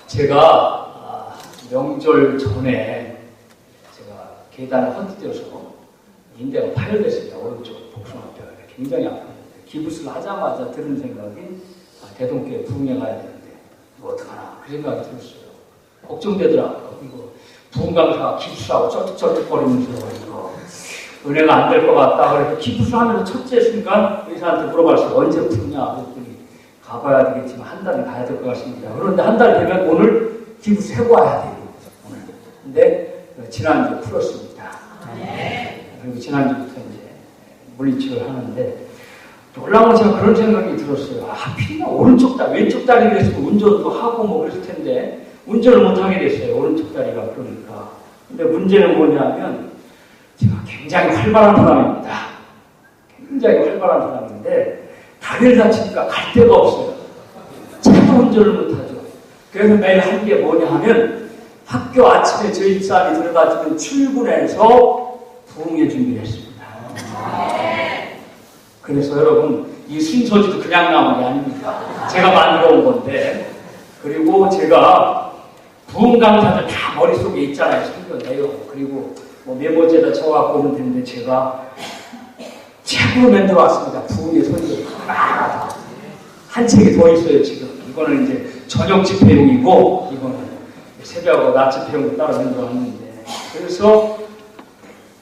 제가 명절 전에 제가 계단을 헛디뎌서 인대가 파열됐습니다. 오른쪽 복숭아뼈가 굉장히 아팠는데 기부스를 하자마자 들은 생각이 대동교회 부흥회 가야 되는데 뭐 어떡하나 그 생각이 들었어요. 걱정되더라고요. 이거 부흥 강사가 기부스하고 쩔뚝쩔뚝거리면서 이거 은혜가 안 될 것 같다. 그래서 기부스 하면서 첫째 순간 의사한테 물어봤어요. 언제 푸냐 그랬더니 가봐야 되겠지만 한 달은 가야 될 것 같습니다. 그런데 한 달 되면 오늘 기부스 해고 와야 돼요. 오늘. 근데 지난주에 풀었습니다. 그리고 지난주부터 이제 물리치료를 하는데 놀라운 제가 그런 생각이 들었어요. 하필이면 오른쪽 다리, 왼쪽 다리를 했으면 운전도 하고 뭐 그랬을 텐데 운전을 못하게 됐어요. 오른쪽 다리가 그러니까. 근데 문제는 뭐냐면 제가 굉장히 활발한 사람입니다. 굉장히 활발한 사람인데 다리를 다치니까 갈 데가 없어요. 차도 운전을 못하죠. 그래서 매일 한 게 뭐냐 하면 학교 아침에 저희 집사람이 들어가지면 출근해서 부흥회 준비를 했습니다. 그래서 여러분 이 순서지도 그냥 나온 게 아닙니다. 제가 만들어 온 건데 그리고 제가 부흥 강사들 다 머릿속에 있잖아요. 생겨내요. 그리고 뭐 메모지에다 적어갖고 오면 되는데 제가 책으로 만들어 왔습니다. 부흥의 소리를 한 책이 더 있어요. 지금 이거는 이제 저녁 집회용이고 이거는 새벽하고 낮 집회용으로 따로 만들어 왔는데 그래서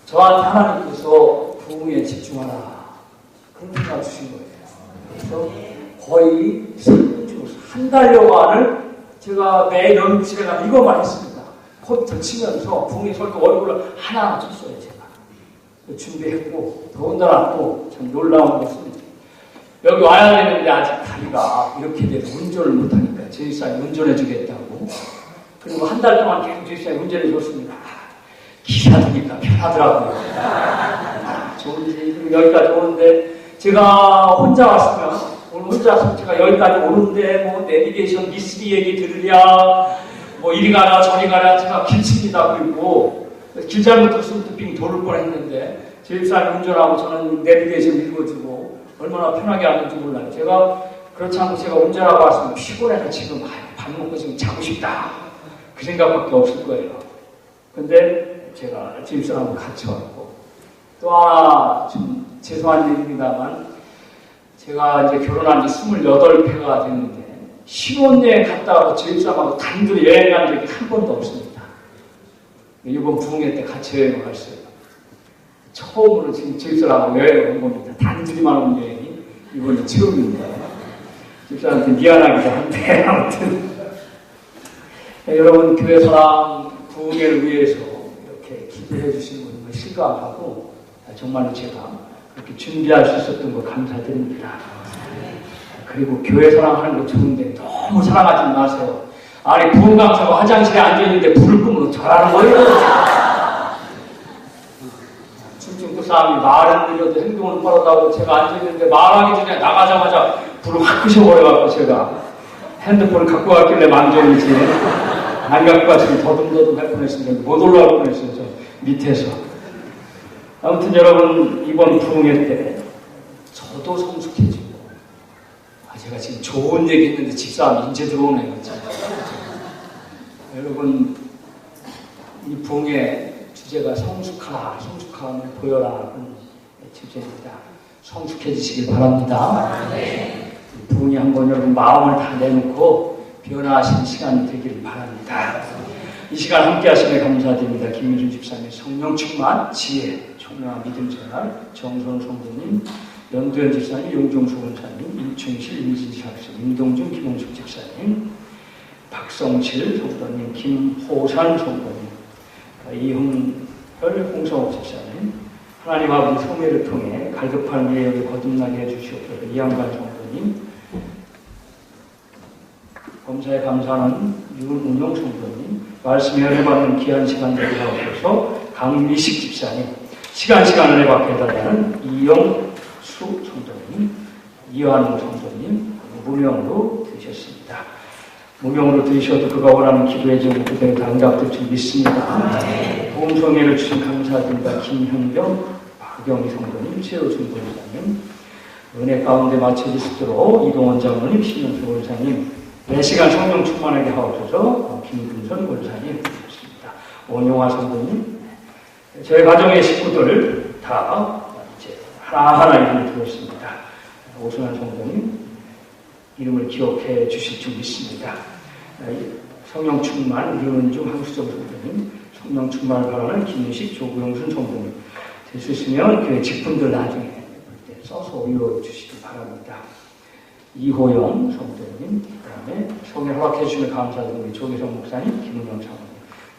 저한테 하나님께서 부흥에 집중하라 그런 생각 주신 거예요. 그래서 거의 한 달여간을 제가 매일 연구실에 가서 이거만 했습니다. 컴퓨터 치면서 부흥의 설교 얼굴을 하나하나 쳤어요. 제가 준비했고 더군다나 또 참 놀라운 것은 여기 와야 되는데 아직 다리가 이렇게 돼서 운전을 못하니까 제일사님 운전해 주겠다고 그리고 한 달 동안 계속 제일사님 운전해 줬습니다. 기사 드니까 편하더라고요. 좋은지 여기까지 오는데 제가 혼자 왔으면 오늘 혼자 왔으면 제가 여기까지 오는데 뭐 내비게이션 미스리 얘기 들으랴 뭐 이리 가라 저리 가라 제가 길칩니다. 그리고 길 잘못 들었으면 또 빙 돌을 뻔했는데 제일사님 운전하고 저는 내비게이션 읽어주고 얼마나 편하게 하는지 몰라요. 제가 그렇지 않고 제가 운전하고 왔으면 피곤해서 지금 밥 먹고 지금 자고 싶다 그 생각밖에 없을 거예요. 근데 제가 집사람하고 같이 왔고 또 하나 좀 죄송한 일입니다만 제가 이제 결혼한 지 28회가 됐는데 신혼여행 갔다 와서 집사람하고 단둘이 여행 간 적이 한 번도 없습니다. 이번 부흥회 때 같이 여행을 갔어요. 처음으로 지금 집사람하고 여행을 온 겁니다. 단둘이만 온 여행이 이번이 처음입니다. 집사람한테 미안하기도 한데 아무튼 여러분 교회 사랑 부흥회를 위해서 이렇게 기도해 주신 걸 정말 실감하고 정말로 제가 그렇게 준비할 수 있었던 걸 감사드립니다. 그리고 교회 사랑하는 거 좋은데 너무 사랑하지 마세요. 아니 부흥 강사가 화장실에 앉아있는데 불을 끄면 잘하는 거예요. 춤춘 그 사람이 말은 느려도 행동은 빠르다고 제가 앉아있는데 말하기 전에 나가자마자 불을 확 끄셔버려갖고 제가 핸드폰을 갖고 갔길래 망정이지 안 갖고 갔으면 더듬더듬 할 뻔했는데 못 올라갈 뻔했어요. 저 밑에서. 아무튼 여러분 이번 부흥회 때 저도 성숙해지고 제가 지금 좋은 얘기 했는데 집사람이 이제 들어오네요. 여러분 이 부흥회 주제가 성숙하라, 성숙함을 보여라 하는 주제입니다. 성숙해지시길 바랍니다. 부흥회 한번 여러분 마음을 다 내놓고 변화하시는 시간이 되길 바랍니다. 이 시간 함께 하심에 감사드립니다. 김민준 집사님 성령 충만, 지혜, 총명한 믿음 생활, 정선 성도님, 연두현 집사님, 용종수 원사님, 임충실, 임진식 학생, 임동준, 김홍숙 집사님, 박성칠 성도님, 김호산 성도님, 이흥혈 홍성욱 집사님, 하나님 아버지 성회를 통해 갈급한 예역에 거듭나게 해주시옵소서. 이양관 성도님, 검사에 감사하는 윤운용 성도님, 말씀에 은혜받는 귀한 시간 되게 하옵소서. 강미식 집사님, 시간 은혜받게 해달라는 이영수 성도님, 이완호 성도님, 무명으로 드셨습니다. 무명으로 드셔도 그가 원하는 기도의 제목 그대로 다 응답될 줄 믿습니다. 보험성회를 주신 감사드립니다. 김현경, 박영희 성도님, 최우순 권사님, 은혜 가운데 맞춰주시도록 이동원 장로님, 신현수 권사님, 4시간 성령 충만하게 하옵소서. 김근선 권사님 되셨습니다. 원용화 성도님, 저희 가정의 식구들 다 이제 하나하나 이름을 들었습니다. 오순환 성도님 이름을 기억해 주실 줄 믿습니다. 성령 충만 류은중 한수정 성도님, 성령 충만을 바라는 김윤식 조구영순 성도님 되셨으면 교회 직분들 나중에 써서 올려 주시기 바랍니다. 이호영 성도님, 그 다음에 성령 허락해 주시면 감사드리는 우리 조기성 목사님, 김은영 사모님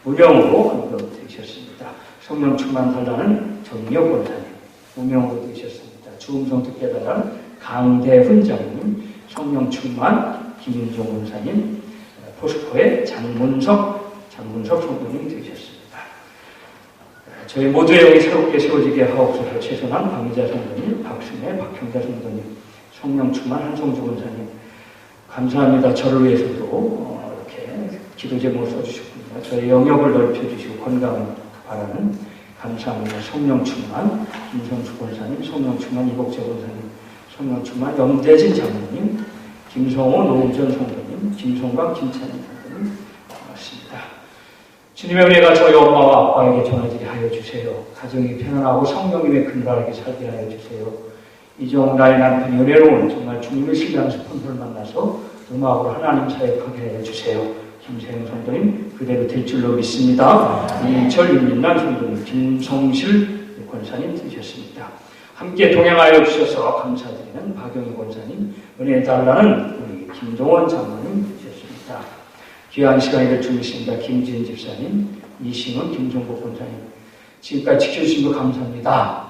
무명으로 헌금되셨습니다. 성령 충만 달라는 정력 권사님 무명으로 되셨습니다. 주음성 듣게 달라는 강대훈 장님, 성령 충만 김윤종 권사님, 포스코의 장문석 성도님 되셨습니다. 저희 모두의 영이 새롭게 세워지게 하옵소서. 최선한 박미자 성도님, 박순애, 박형자 성도님, 성령 충만 한성주 권사님 감사합니다. 저를 위해서도 이렇게 기도 제목을 써주셨습니다. 저의 영역을 넓혀주시고 건강을 바라는 감사합니다. 성령 충만 김성수 권사님, 성령 충만 이복재 권사님, 성령 충만 염대진 장로님, 김성호 노우전 성도님, 김성광 김찬희 성도님 반갑습니다. 주님의 은혜가 저희 엄마와 아빠에게 전해지게 하여 주세요. 가정이 편안하고 성령님의 근간하게 살게 하여 주세요. 이종 나의 남편이 은혜로운 정말 주님의 신뢰하는 스폰서를 만나서 음악으로 하나님 사역하게 하여 주세요. 김세영 성도님 그대로 될 줄로 믿습니다. 이철 윤민남 성도님, 김성실 권사님 되셨습니다. 함께 동행하여 주셔서 감사드리는 박영희 권사님, 은혜 달라는 우리 김동원 장로님 되셨습니다. 귀한 시간이 될 줄 믿습니다. 김지은 집사님, 이승은 김종국 권사님 지금까지 지켜주신 거 감사합니다.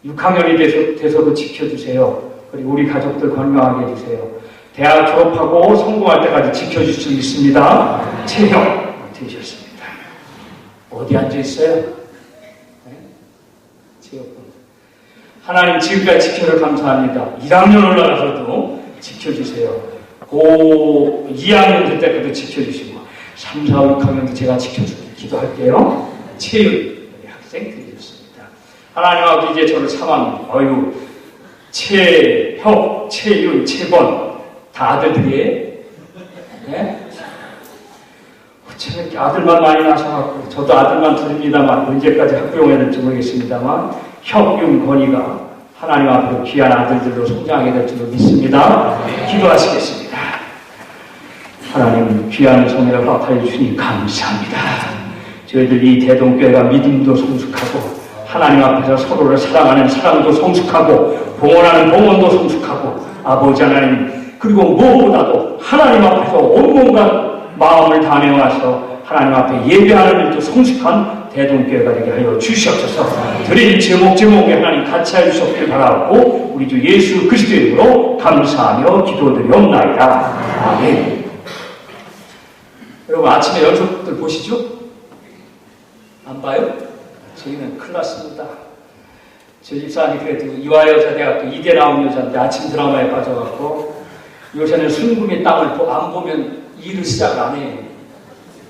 6학년이 돼서도 지켜주세요. 그리고 우리 가족들 건강하게 해주세요. 대학 졸업하고 성공할 때까지 지켜줄 수 있습니다. 채형 되셨습니다. 어디 앉아있어요? 네? 채형분. 하나님 지금까지 지켜서 감사합니다. 1학년 올라가서도 지켜주세요. 고 2학년 될 때까지 지켜주시고 3, 4, 6학년도 제가 지켜주기 기도할게요. 채윤 학생 드리셨습니다. 하나님 아버지 이제 저를 3학년 채혁, 채윤, 채번 다 아들들이에요? 네? 어쩜 이렇게 아들만 많이 나셔갖고 저도 아들만 둘입니다만 언제까지 학부용해야 될지 모르겠습니다만 혁윤, 건이가 하나님 앞으로 귀한 아들들로 성장하게 될 줄로 믿습니다. 기도하시겠습니다. 하나님 귀한 성회를 허락하여 주시니 감사합니다. 저희들 이 대동교회가 믿음도 성숙하고 하나님 앞에서 서로를 사랑하는 사랑도 성숙하고 봉헌하는 봉헌도 성숙하고 아버지 하나님 그리고 무엇보다도 하나님 앞에서 온몸과 마음을 다내와서 하나님 앞에 예배하는 일도 성숙한 대동교회가 되게 하여 주시옵소서. 드린 제목에 하나님 같이 하여 주시옵길 바라고 우리 주 예수 그리스도의 이름으로 감사하며 기도드리옵나이다. 아멘. 여러분 아침에 연속들 보시죠? 안 봐요? 저희는 큰일 났습니다. 저 집사람이 그래도 이화여자대학교 이대 나온 여자인데 아침 드라마에 빠져갖고 요새는 순금의 땅을 안 보면 일을 시작 안 해요.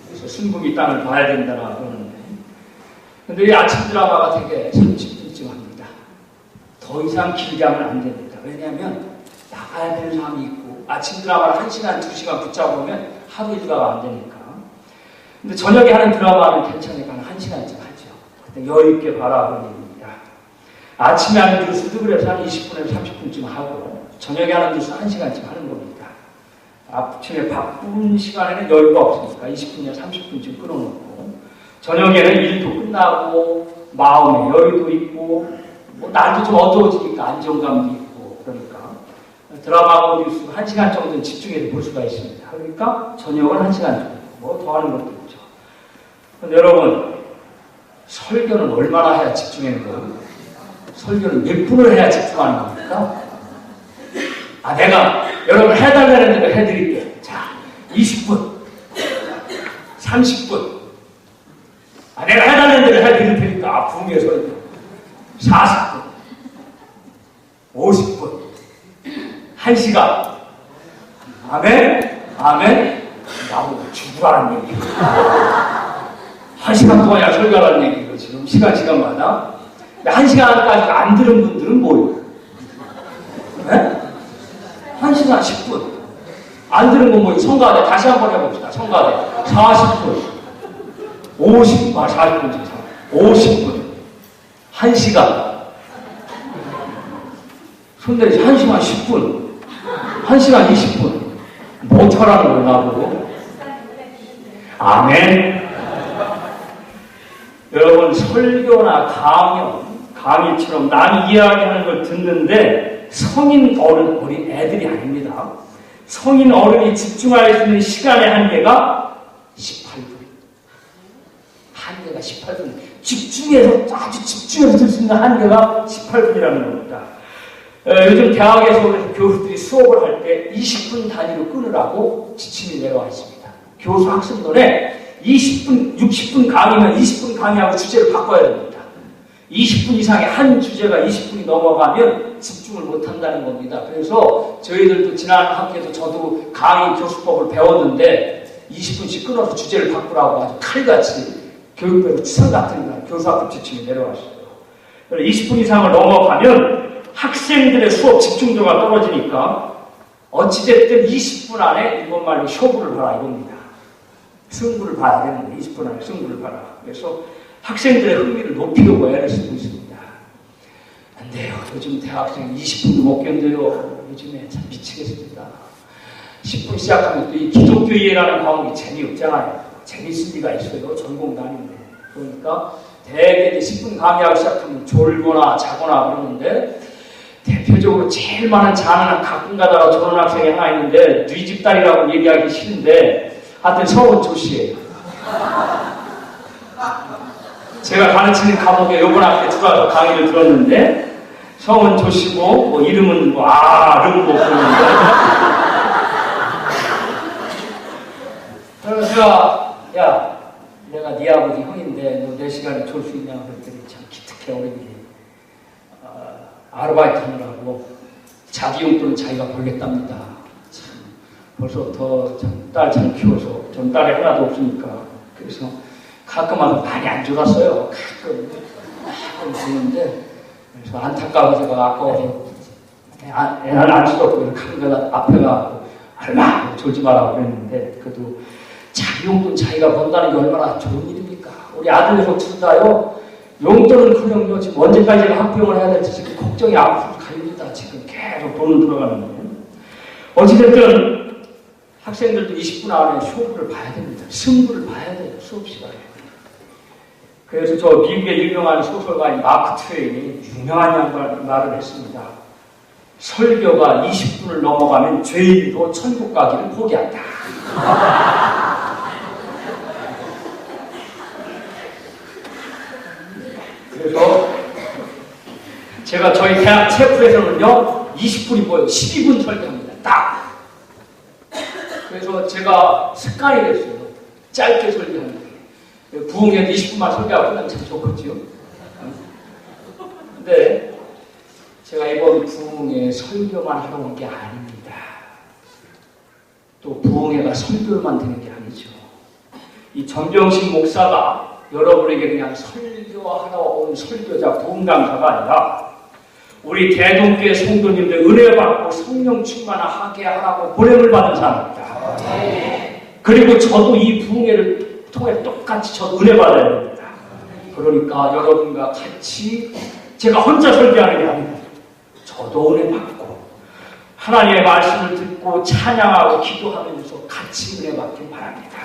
그래서 순금의 땅을 봐야 된다나 그러는데 근데 이 아침 드라마가 되게 30분쯤 합니다. 더 이상 길게 하면 안 됩니다. 왜냐하면 나가야 되는 사람이 있고 아침 드라마를 1시간, 2시간 붙잡으면 하루 일과가 안 되니까. 근데 저녁에 하는 드라마는 괜찮으니까 1시간쯤 하죠. 그때 여유있게 바라보는 겁니다. 아침에 하는 뉴스도 그래서 한 20분에서 30분쯤 하고 저녁에 하는 뉴스 1시간쯤 하는 겁니다. 아침에 바쁜 시간에는 여유가 없으니까 20분이나 30분쯤 끊어놓고 저녁에는 일도 끝나고 마음의 여유도 있고 뭐 날도 좀 어두워지니까 안정감도 있고 그러니까 드라마하고 뉴스 1시간 정도는 집중해서 볼 수가 있습니다. 그러니까 저녁은 1시간 정도 뭐 더 하는 것도 있죠. 근데 여러분 설교는 얼마나 해야 집중하는 거예요? 설교는 몇 분을 해야 집중하는 겁니까? 내가 여러분 해달라는 대로 해드릴게요. 자, 20분, 30분. 내가 해달라는 대로 해드릴 테니까 분명히 설교. 40분, 50분, 1시간. 아멘? 아멘? 나보고 죽으라는 얘기예요. 1시간 동안이나 설교하라는 얘기예요. 지금 시간마다. 1시간까지 안 들은 분들은 뭐예요? 네? 1시간 10분. 안 들은 건 뭐 성가대 다시 한번 해봅시다. 성가대 40분 50분 40분 50분 1시간 손대지 1시간 10분 1시간 20분 못하라는 걸 나보고. 아멘. 여러분 설교나 강의처럼 남이 이야기하는 걸 듣는데 성인 어른 우리 애들이 아닙니다. 성인 어른이 집중할 수 있는 시간의 한계가 18분. 한계가 18분. 아주 집중해서 들 수 있는 한계가 18분이라는 겁니다. 요즘 대학에서 교수들이 수업을 할 때 20분 단위로 끊으라고 지침이 내려와 있습니다. 교수 학습론에 20분, 60분 강의면 20분 강의하고 주제를 바꿔야 됩니다. 20분 이상의 한 주제가 20분이 넘어가면 집중을 못한다는 겁니다. 그래서 저희들도 지난 학기에도 저도 강의 교수법을 배웠는데 20분씩 끊어서 주제를 바꾸라고 아주 칼같이 교육배로 추상 같은 교수학급 지침이 내려왔어요. 20분 이상을 넘어가면 학생들의 수업 집중도가 떨어지니까 어찌됐든 20분 안에 일본말로 쇼부를 봐라 이겁니다. 승부를 봐야 되는데 20분 안에 승부를 봐라. 그래서 학생들의 흥미를 높이려고 애를 쓰고 있습니다. 안 돼요. 요즘 대학생 20분도 못 견뎌요. 요즘에 참 미치겠습니다. 10분 시작하면 또 이 기독교의라는 과목이 재미없잖아요. 재밌을 리가 있어요. 전공도 아닌데. 그러니까 대개 10분 강의하고 시작하면 졸거나 자거나 그러는데 대표적으로 제일 많은 장은 가끔 가다가 저런 학생이 하나 있는데 네 집 딸이라고 얘기하기 싫은데 하여튼 서원 조씨예요. 제가 가르치는 과목에 요번 학기에 들어와서 강의를 들었는데 성은 조씨고 뭐 이름은 뭐 름고 그러는데 그래서 제가 야 내가 네 아버지 형인데 너 내 시간에 줄 수 있냐고 그랬더니 참 기특해 어린이들이 아르바이트 하느라고 자기 용돈은 자기가 벌겠답니다. 참 벌써 더 딸 잘 키워서 전 딸이 하나도 없으니까 그래서 가끔 많이 안 졸았어요. 가끔 주는데 그래서 안타까워서 제가 아까워서 애를 안 수없고 이렇게 한 거다 앞에 가고 얼마 졸지 마라고 그랬는데 그래도 자기 용돈 자기가 번다는 게 얼마나 좋은 일입니까? 우리 아들에서 둘 다요. 용돈은커녕 지금 언제까지 학비용을 해야 될지 지금 걱정이 앞으로 갈립니다. 지금 계속 돈은 들어가는데. 어찌됐든 학생들도 20분 안에 쇼부를 봐야 됩니다. 승부를 봐야 돼요. 수업 시간에. 그래서 저 미국의 유명한 소설가인 마크 트웨인이 유명한 말을 했습니다. 설교가 20분을 넘어가면 죄인도 천국 가기를 포기한다. 그래서 제가 저희 대학 체프에서는요 20분이 뭐예요? 12분 설교합니다. 딱. 그래서 제가 습관이 됐어요. 짧게 설교하는 게. 부흥회도 20분만 설교하고 끝나면 참 좋겠지요. 근데 제가 이번 부흥회 설교만 하러 온 게 아닙니다. 또 부흥회가 설교만 되는 게 아니죠. 이 전병식 목사가 여러분에게 그냥 설교하러 온 설교자 부흥강사가 아니라 우리 대동교회 성도님들 은혜 받고 성령 충만하게 하라고 보냄을 받은 사람입니다. 그리고 저도 이 부흥회를 통해 똑같이 저 은혜 받아야 됩니다. 그러니까 여러분과 같이 제가 혼자 설교하는 게 아닙니다. 저도 은혜 받고 하나님의 말씀을 듣고 찬양하고 기도하면서 같이 은혜 받길 바랍니다.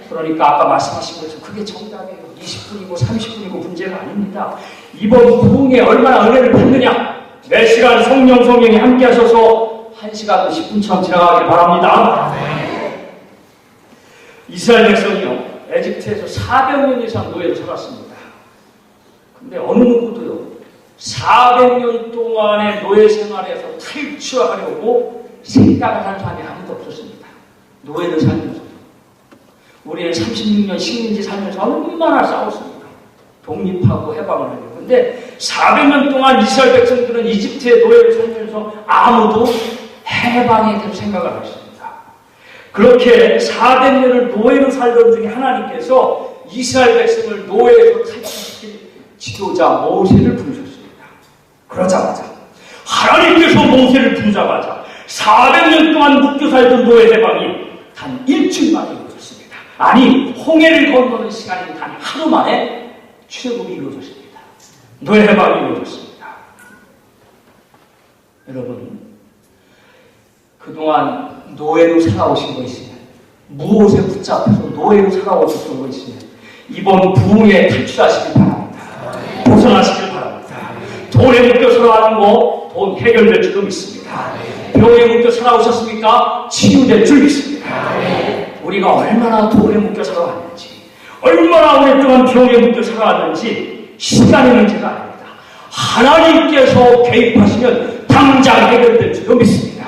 그러니까 아까 말씀하신 것처럼 그게 정답이에요. 20분이고 30분이고 문제가 아닙니다. 이번 부흥에 얼마나 은혜를 받느냐. 매 시간 성령이 함께 하셔서 1시간도 10분처럼 지나가길 바랍니다. 이스라엘 백성이요 에집트에서 400년 이상 노예로 살았습니다. 근데 어느 누구도요 400년 동안의 노예 생활에서 탈출하려고 생각을 하는 사람이 아무도 없었습니다. 노예를 살면서 우리는 36년 식민지 살면서 얼마나 싸웠습니까? 독립하고 해방을 하려고. 근데 400년 동안 이스라엘 백성들은 이집트의 노예를 살면서 아무도 해방에 대해서 생각을 안 했습니다. 그렇게 400년을 노예로 살던 중에 하나님께서 이스라엘 백성을 노예에서 탈출시킨 지도자 모세를 부르셨습니다. 그러자마자 하나님께서 모세를 부르자마자 400년 동안 묶여 살던 노예 해방이 단 일주일 만에 이루어졌습니다. 아니, 홍해를 건너는 시간이 단 하루 만에 출애굽이 이루어졌습니다. 노예 해방이 이루어졌습니다. 여러분, 그동안 노예로 살아오신 거 있으면, 무엇에 붙잡혀서 노예로 살아오셨던 거 있으면 이번 부흥에 탈출하시길 바랍니다. 벗어나시길 바랍니다. 돈에 묶여 살아가는 거, 돈 해결될 줄도 믿습니다. 병에 묶여 살아오셨습니까? 치유될 줄 믿습니다. 우리가 얼마나 돈에 묶여 살아왔는지, 얼마나 오랫동안 병에 묶여 살아왔는지 시간의 문제가 아닙니다. 하나님께서 개입하시면 당장 해결될 줄도 믿습니다.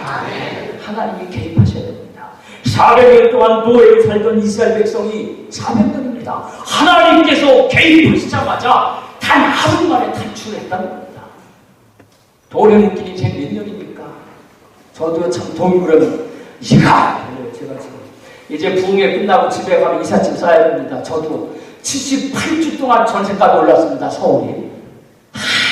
하나님이 개입하셔야 됩니다. 400년 동안 노예로 살던 이스라엘 백성이 400년입니다. 하나님께서 개입하시자마자 단 하루 만에 탈출했다는 겁니다. 돈에 묶인 인생 몇 년입니까? 저도 참 돈 그러면 제가 지금 이제 부흥회 끝나고 집에 가면 이삿짐 싸야 됩니다. 저도 78주 동안 전세가가 올랐습니다. 서울이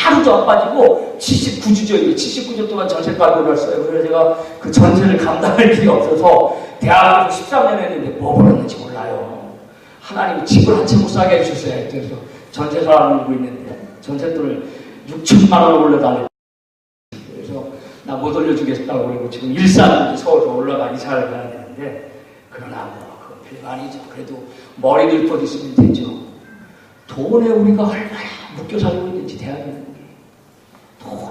하루도 안 빠지고 79주죠. 79주 동안 전세가가 올랐어요. 그래서 제가 그 전세를 감당할 길이 없어서 대학교 13년 했는데 뭐 벌었는지 몰라요. 하나님 집을 한 채 못 사게 해주셨어요. 그래서 전세 살아가고 있는데 전세돈을 6천만 원을 올려달라고. 그래서 나 못 올려주겠다고 그러고 지금 일산 서울로 올라가 이사를 가야 되는데, 그러나 뭐 그건 별거 아니죠. 그래도 머리 들 것 있으면 되죠. 돈에 우리가 얼마나 묶여 살고 있는지 대한민국이.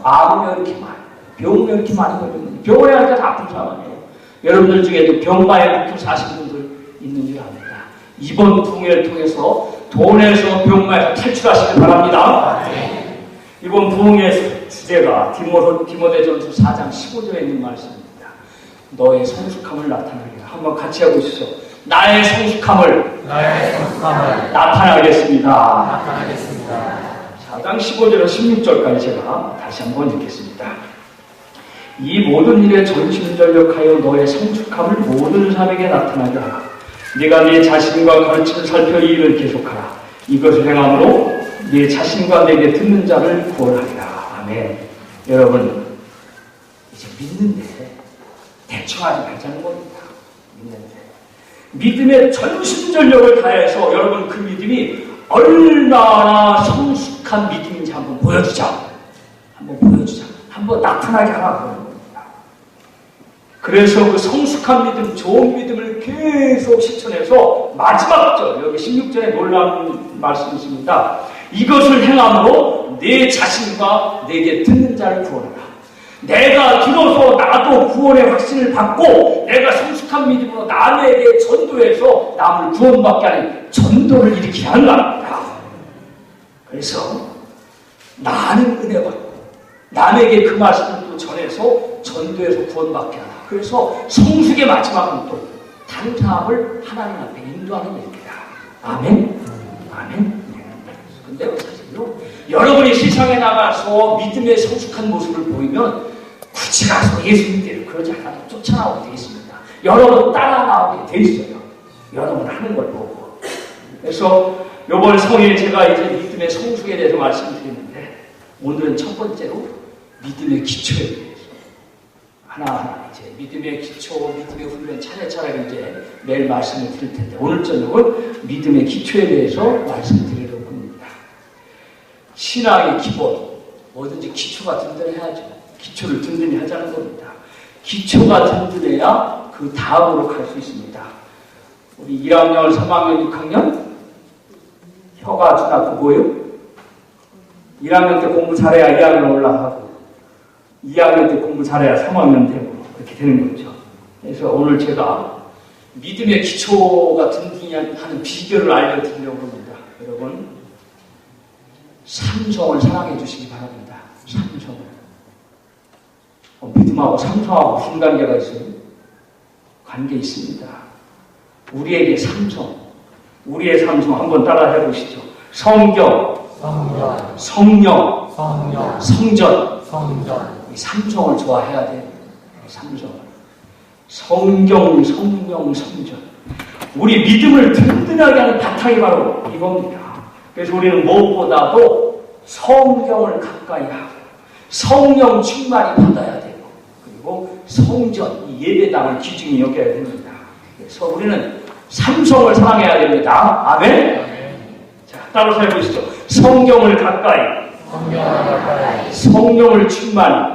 암이 이렇게 많이, 병이 이렇게 많이 걸렸는지, 병원에 가니까 다 아픈 사람이에요. 여러분들 중에도 병마에 묶여 사신 분들 있는 줄 압니다. 이번 부흥회를 통해서 돈에서 병마에서 탈출하시길 바랍니다. 이번 부흥회 주제가 디모데전서 4장 15절에 있는 말씀입니다. 너의 성숙함을 나타내게. 한번 같이 해보시죠. 나의 성숙함을 나타나겠습니다. 4장 15절에서 16절까지 제가 다시 한번 읽겠습니다. 이 모든 일에 전심전력하여 너의 성숙함을 모든 사람에게 나타나게 하라. 네가 네 자신과 가르침을 살펴 이 일을 계속하라. 이것을 행함으로 네 자신과 내게 듣는 자를 구원하리라. 아멘. 여러분, 이제 믿는데 대충 하지 말자는 겁니다. 믿는데 믿음의 전심전력을 다해서 여러분 그 믿음이 얼마나 성숙한 믿음인지 한번 보여주자. 한번 나타나게 하라고 하는 겁니다. 그래서 그 성숙한 믿음, 좋은 믿음을 계속 실천해서 마지막 절, 여기 16절에 놀라운 말씀이 있습니다. 이것을 행함으로 내 자신과 내게 듣는 자를 구원하라. 내가 들어서 나도 구원의 확신을 받고 내가 성숙한 믿음으로 남에게 전도해서 남을 구원받게 하는 전도를 일으키게 하려합니다. 그래서 나는 은혜 받고 남에게 그 말씀을 또 전해서 전도해서 구원받게 하라. 그래서 성숙의 마지막은 또 다른 사람을 하나님 앞에 인도하는 일입니다. 아멘? 아멘? 근데 사실요, 여러분이 세상에 나가서 믿음의 성숙한 모습을 보이면 굳이 가서 예수 믿기를 그러지 않아도 쫓아나오게 되어 있습니다. 여러분 따라 나오게 되어 있어요. 여러분 하는 걸 보고. 그래서 이번 성회에 제가 이제 믿음의 성숙에 대해서 말씀드리는데, 오늘은 첫 번째로 믿음의 기초에 대해서 하나하나 이제 믿음의 기초, 믿음의 훈련 차례차례 이제 매일 말씀을 드릴 텐데, 오늘 저녁은 믿음의 기초에 대해서 말씀드리려고 합니다. 신앙의 기본, 뭐든지 기초가 든든해야죠. 기초를 든든히 하자는 겁니다. 기초가 든든해야 그 다음으로 갈 수 있습니다. 우리 1학년, 3학년, 6학년 혀가 아주 나쁘고 뭐예요? 1학년 때 공부 잘해야 2학년 올라가고 2학년 때 공부 잘해야 3학년 되고 그렇게 되는 거죠. 그래서 오늘 제가 믿음의 기초가 든든히 하는 비결을 알려드리려고 합니다. 여러분, 삼성을 사랑해 주시기 바랍니다. 삼성을. 믿음하고 삼성하고 무슨 관계가 있어요? 관계 있습니다. 우리에게 삼성, 우리의 삼성 한번 따라 해보시죠. 성경, 성령, 성전. 이 삼성을 좋아해야 돼요. 삼성. 성경, 성령, 성전. 우리 믿음을 든든하게 하는 바탕이 바로 이겁니다. 그래서 우리는 무엇보다도 성경을 가까이 하고 성령 충만히 받아야 되고, 그리고 성전, 이 예배당을 기준이 여겨야 됩니다. 그래서 우리는 삼성을 사랑해야 됩니다. 아멘? 자, 따라서 해보시죠. 성경을 가까이, 성령을 충만히,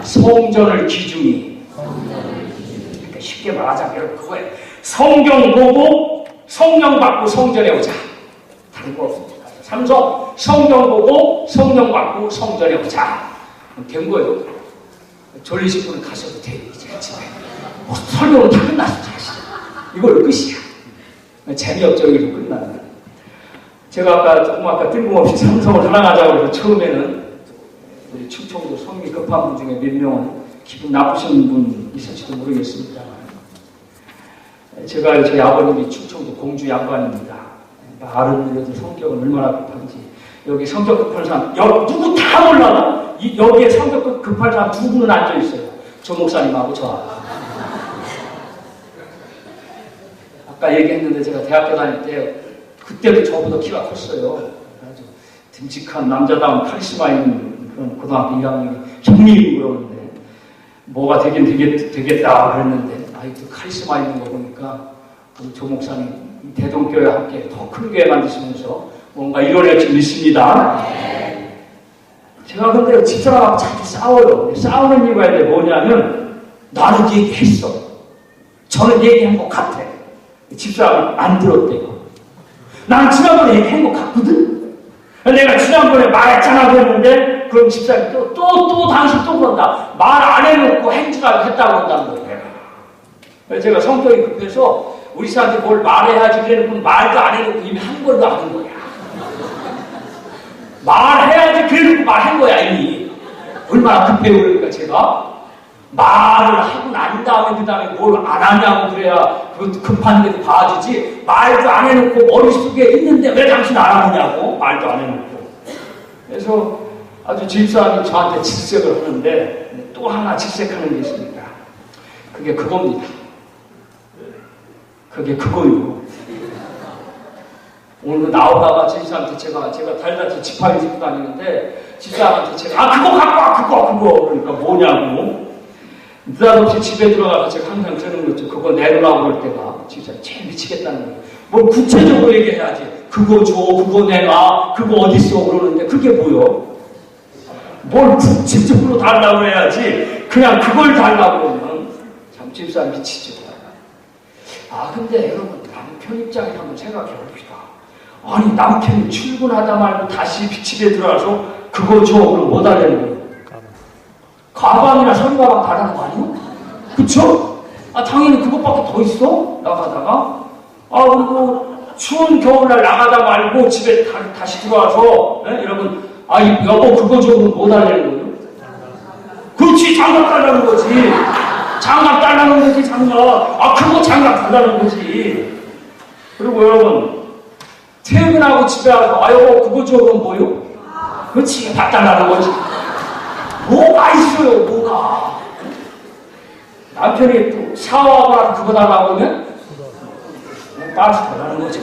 성전을 기준히. 그러니까 쉽게 말하자면 여러분 그거예요. 성경 보고 성령 받고 성전에 오자. 다른 거 없습니다. 삼성, 성경 보고 성령 받고 성전에 오자. 된 거예요. 졸리신 분은 가셔도 돼요. 이제 집에. 설교는 다 끝났어. 이걸로 끝이야. 재미없죠. 이걸로 끝나는. 제가 조금 아까 뜬금없이 삼성을 사랑하자고 해서 처음에는 우리 충청도 성미 급한 분 중에 몇 명은 기분 나쁘신 분 있을지도 모르겠습니다만, 제가 저희 아버님이 충청도 공주 양반입니다. 말은 이래도 성격은 얼마나 급한지. 여기 성격 급한 사람, 누구 다 몰라요. 여기에 성격 급한 사람 두 분은 앉아있어요. 조 목사님하고 저하고. 아까 얘기했는데 제가 대학교 다닐 때 그때도 저보다 키가 컸어요. 아주 듬직한 남자다운 카리스마 있는 그런 고등학교 1학년이 형님이 그러는데 뭐가 되긴 되겠다 그랬는데 그 카리스마 있는 거 보니까 우리 조 목사님 대동교회와 함께 더 큰 교회 만드시면서 뭔가 이뤄낼지 믿습니다. 제가 근데 집사람하고 자주 싸워요. 싸우는 이유가 있는데 뭐냐면 나는 얘기했어. 저는 얘기한 것 같아. 집사람이 안 들었대요. 난 지난번에 얘기한 것 같거든? 내가 지난번에 말했잖아 그랬는데 그럼 집사람이 또 당신 또 그런다. 말 안 해놓고 행주라고 했다고 그런다는 거예요. 그래서 제가 성격이 급해서 우리 사람한테 뭘 말해야지 그래놓고 말도 안 해놓고 이미 한 걸도 아는 거야. 말해야지 그래놓고 말한 거야 이미. 얼마나 급해요. 그러니까 제가 말을 하고 난 다음에 그 다음에 뭘 안 하냐고 그래야 그 급한 데도 봐주지. 말도 안 해놓고 머릿속에 있는데 왜 당신 안 하느냐고. 말도 안 해놓고. 그래서 아주 집사람이 저한테 질색을 하는데 또 하나 질색하는 게 있습니다. 그게 그겁니다. 그게 그거예요. 오늘 나오다가 집사람한테 제가 달달이 지팡이 짚고 다니는데 집사람한테 제가 그거 갖고 와 그거 그러니까 뭐냐고. 느닷없이 집에 들어가서 제가 항상 저는 거죠. 그거 내놓으라고 할 때가 진짜 제일 미치겠다는 거예요. 뭘 구체적으로 얘기해야지. 그거 줘, 그거 내놔, 그거 어딨어 그러는데 그게 뭐요? 뭘 구체적으로 달라고 해야지. 그냥 그걸 달라고 하면 참 집사람 미치죠. 근데 여러분 남편 입장에 한번 생각해 봅시다. 아니 남편이 출근하다 말고 다시 집에 들어와서 그거 줘 그럼 뭐 달라는 거예요? 가방이나 선가방 달라는 거 아니에요? 그쵸? 당연히 그것밖에 더 있어? 나가다가 그리고 추운 겨울날 나가다 말고 집에 다시 들어와서 여러분 여보 그거 줘 그럼 뭐 달라는 거예요? 그렇지 장갑 달라는 거지. 장갑 달라는 거지 장갑. 그거 장갑 달라는 거지. 그리고 여러분 퇴근하고 집에 와서 여보 그거 줘 그럼 뭐요? 그렇지 밥 달라는 거지. 뭐가 있어요 뭐가. 남편이 또 샤워하고 그거 달라고 하면 빠지 달라는 거지.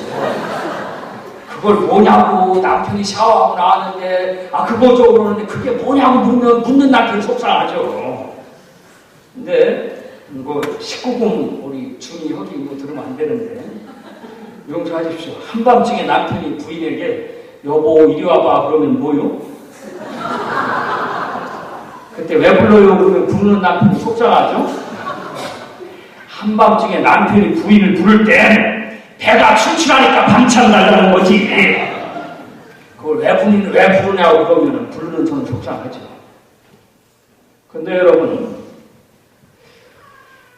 그걸 뭐냐고. 남편이 샤워하고 나왔는데 그거 줘 그러는데 그게 뭐냐고 묻는 남편이 속상하죠. 근데 이거 19금 우리 준이 허기 이거 들으면 안 되는데 용서하십시오. 한밤중에 남편이 부인에게 여보 이리 와봐 그러면 뭐요? 그때 왜 불러요? 그러면 부르는 남편이 속상하죠? 한밤중에 남편이 부인을 부를 땐 배가 출출하니까 반찬 달라는 거지. 그걸 왜 부르냐고 그러면 부르는 저는 속상하죠. 근데 여러분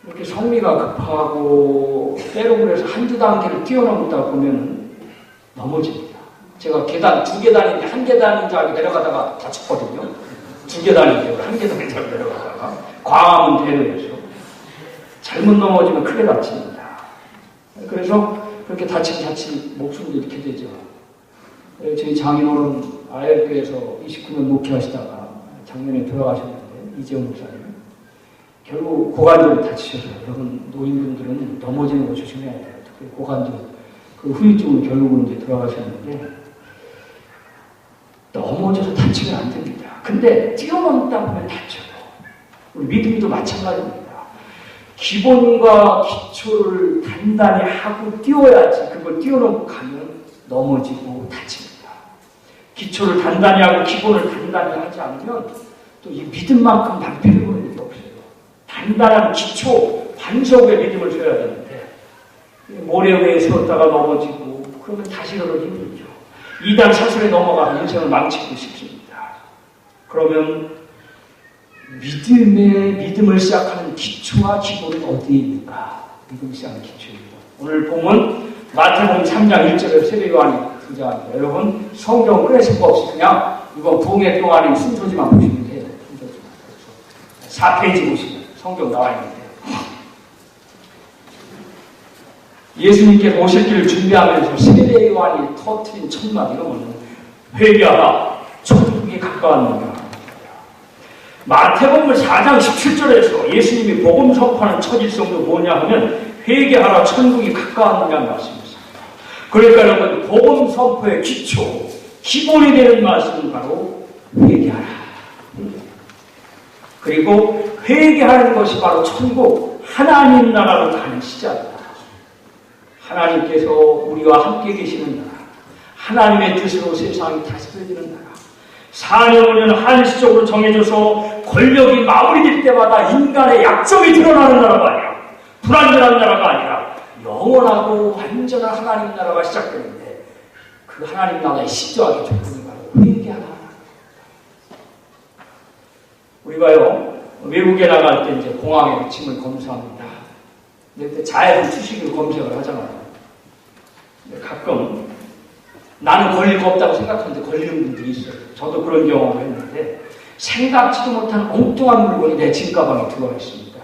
이렇게 성미가 급하고 때로 그래서 한두 단계를 뛰어넘다 보면 넘어집니다. 제가 계단, 2계단인데 한 계단인 줄 알고 내려가다가 다쳤거든요. 2계단인데 한 계단인 줄 알고 내려가다가 광화문 대로에서 잘못 넘어지면 크게 다칩니다. 그래서 그렇게 다치면 목숨도 이렇게 되죠. 저희 장인어른 아열교에서 29년 목회하시다가 작년에 돌아가셨는데 이재용 목사님 결국 고관절을 다치셔서 여러분 노인분들은 넘어지는 거 조심해야 돼요. 특히 고관절 그 후유증으로 결국은 이제 돌아가셨는데 넘어져서 다치면 안 됩니다. 근데 뛰어넘다 보면 다쳐요. 우리 믿음도 마찬가지입니다. 기본과 기초를 단단히 하고 뛰어야지 그걸 뛰어넘고 가면 넘어지고 다칩니다. 기초를 단단히 하고 기본을 단단히 하지 않으면 또 이 믿음만큼 방패를 보는 일이 없어요. 단단한 기초, 반석의 믿음을 줘야 되는데 모래 위에 세웠다가 넘어지고 그러면 다시 일어나기 힘들죠. 이단 사슬에 넘어가면 인생을 망치고 싶습니다. 그러면 믿음을 시작하는 기초와 기본은 어디에 있는가? 믿음을 시작하는 기초입니다. 오늘 보면 마태복음 3장 1절에 세례요한이 등장합니다. 여러분 성경 꺼내실 거 없이 그냥 이건 부흥의 평안의 순서지만 보시면 돼요. 순서지만. 4페이지 보시면 성경 나와 있는데 예수님께서 오실 길을 준비하면서 세례요한이 터뜨린 첫 마디가 뭐냐면 회개하라 천국이 가까웠느냐. 마태복음 4장 17절에서 예수님이 복음 선포하는 첫 일성도 뭐냐 하면 회개하라 천국이 가까웠느냐는 말씀입니다. 그러니까 여러분 복음 선포의 기초, 기본이 되는 말씀은 바로 회개하라. 그리고 회개하는 것이 바로 천국, 하나님 나라로 가는 시작입니다. 하나님께서 우리와 함께 계시는 나라, 하나님의 뜻으로 세상이 다스려지는 나라, 4년 5년 한시적으로 정해져서 권력이 마무리될 때마다 인간의 약점이 드러나는 나라가 아니라 불완전한 나라가 아니라 영원하고 완전한 하나님 나라가 시작되는데 그 하나님 나라의 시조하기 조건이 바로 회개하라. 우리가요 외국에 나갈 때 이제 공항에 짐을 검사합니다. 그때 자해부 수식을 검색을 하잖아요. 가끔 나는 걸릴 거 없다고 생각하는데 걸리는 분들이 있어요. 저도 그런 경험을 했는데 생각지도 못한 엉뚱한 물건이 내 짐가방에 들어와 있습니다.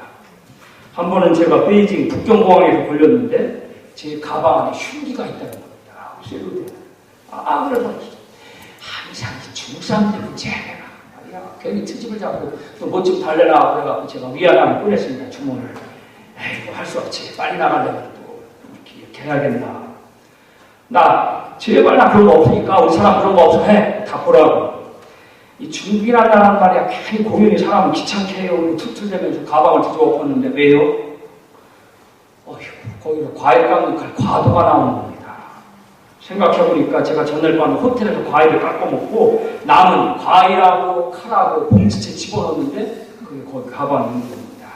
한 번은 제가 베이징 북경공항에서 걸렸는데 제 가방 안에 흉기가 있다는 겁니다. 쇠로대. 그래서 항상 중국 사람들이 문제야. 말이야. 괜히 트집을 잡고 또 뭐 좀 달래라 그래갖고 제가 위안함을 꺼냈습니다. 주문을. 에이, 할 수 없지. 빨리 나가려면 또 이렇게 해야겠나. 제발 나 그런 거 없으니까 우리 사람 그런 거 없어 해. 다 보라고. 이 중국이라는 나라는 말이야. 괜히 공연히 사람을 귀찮게 해요. 툭툭대면서 가방을 뒤집어엎었는데 왜요? 거기서 과일 깎는 과도가 나오는 겁니다. 생각해보니까 제가 전날 밤에 호텔에서 과일을 깎아먹고 남은 과일하고 칼하고 봉지채 집어넣었는데 그게 거기 가방에 있는 겁니다.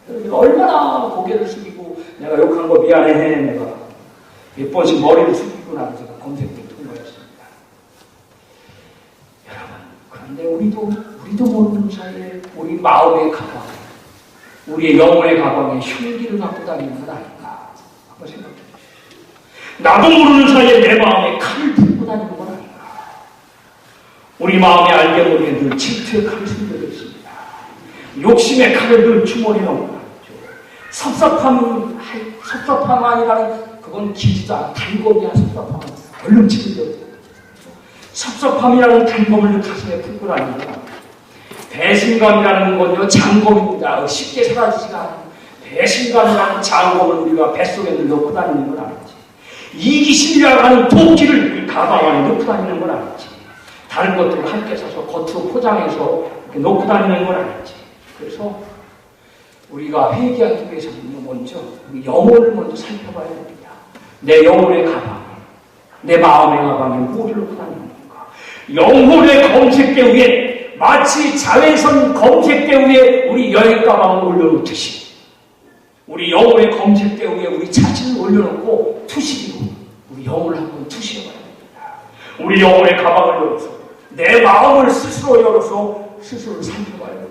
내가 얼마나 고개를 숙이고 내가 욕한 거 미안해 내가 몇 번씩 머리를 숙이고 나서 제가 검색을 통과했습니다. 여러분 그런데 우리도 모르는 사이에 우리 마음의 가방, 우리의 영혼의 가방에 흉기를 갖고 다니는 건 아닌가 한번 생각해 보십시오. 나도 모르는 사이에 내 마음에 칼을 들고 다니는 건 아닌가. 우리 마음에 알게 모르게 늘 질투의 칼이 숨겨져 있습니다. 욕심의 칼을 늘 주머니에 넣고 섭섭함이라는 그건 길지도 않아. 단검이야 섭섭함은. 얼른 치료돼야 돼. 섭섭함이라는 단검을 가슴에 품고 다니는 거야. 배신감이라는 건요 장검입니다. 쉽게 사라지지가 않아요. 배신감이라는 장검을 우리가 뱃속에 넣고 다니는 건 아니지. 이기심이라고 하는 도끼를 우리 가방 안에 넣고 다니는 건 아니지. 다른 것들을 함께 사서 겉으로 포장해서 이렇게 넣고 다니는 건 아니지. 그래서 우리가 회개하기 위해서는 먼저 우리 영혼을 먼저 살펴봐야 됩니다. 내 영혼의 가방, 내 마음의 가방에 무엇을 넣고 다니는 건가? 영혼의 검색대 위에 마치 자외선 검색대 위에 우리 여행 가방을 올려놓듯이 우리 영혼의 검색대 위에 우리 자신을 올려놓고 투시기로 우리 영혼을 한번 투시해봐야 됩니다. 우리 영혼의 가방을 열어서 내 마음을 스스로 열어서 스스로를 살펴봐야 됩니다.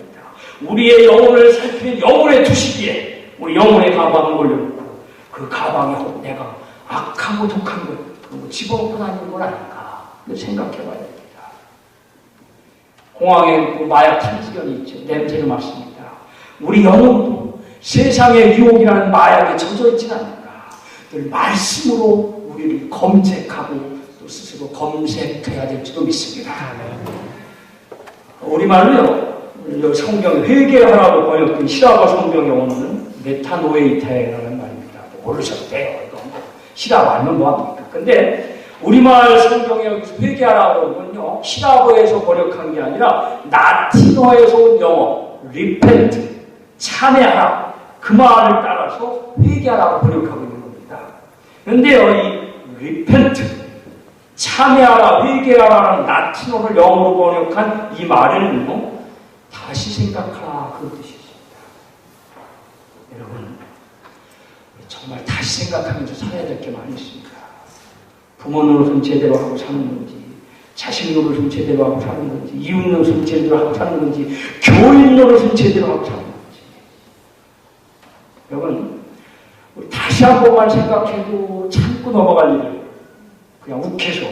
우리의 영혼을 살피는 영혼의 투시기에 우리 영혼의 가방을 올려놓고 그 가방에 혹 내가 악하고 독한 것 그런 거 집어넣고 다니는 건 아닌가 생각해봐야 됩니다. 공항에 마약 탐지견이 있죠. 냄새를 맡습니다. 우리 영혼도 세상의 유혹이라는 마약에 젖어 있지는 않는가. 늘 말씀으로 우리를 검색하고 또 스스로 검색해야 될지도 믿습니다. 우리말로요. 성경 회개하라고 번역된 시라버 성경 영어는 메타노에이테라는 말입니다. 모르셨대요. 이거 시라버 알면 뭐합니까? 근데 우리말 성경에 여기서 회개하라고 하면요. 시라버에서 번역한 게 아니라 라틴어에서 온 영어를 repent, 참회하라. 그 말을 따라서 회개하라고 번역하고 있는 겁니다. 그런데요, 이 repent, 참회하라, 회개하라는 라틴어를 영어로 번역한 이 말은 다시 생각하라, 그런 뜻이 있습니다. 여러분, 정말 다시 생각하면서 살아야 될 게 많이 있습니다. 부모 노릇은 제대로 하고 사는 건지, 자식 노릇은 제대로 하고 사는 건지, 이웃 노릇은 제대로 하고 사는 건지, 교인 노릇은 제대로 하고 사는 건지. 여러분, 우리 다시 한 번만 생각해도 참고 넘어갈 일을 그냥 욱해서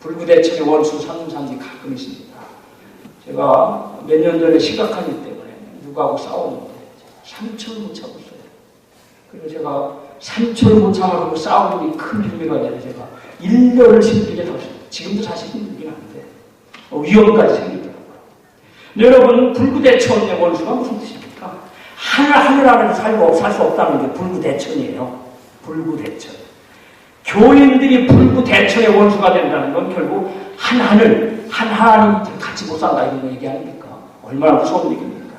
불구대천의 원수 삼는 사람들이 가끔 있습니다. 제가 몇 년 전에 심각한 일 때문에 누구하고 싸웠는데 3초를 못 참았어요. 그리고 제가 3초를 못 참아서 싸우는 게 큰 빌미가 아니라 제가 1년을 힘들게 살았어요. 지금도 사실 힘들긴 한데 위험까지 생기더라고요. 근데 여러분, 불구대천의 원수가 무슨 뜻입니까? 하늘 안에서 살 수 없다는 게 불구대천이에요. 불구대천. 교인들이 불구대천의 원수가 된다는 건 결국 한 하늘, 한 하나님 같이 못 산다 이런 거 얘기 아닙니까? 얼마나 무서운 얘기입니까?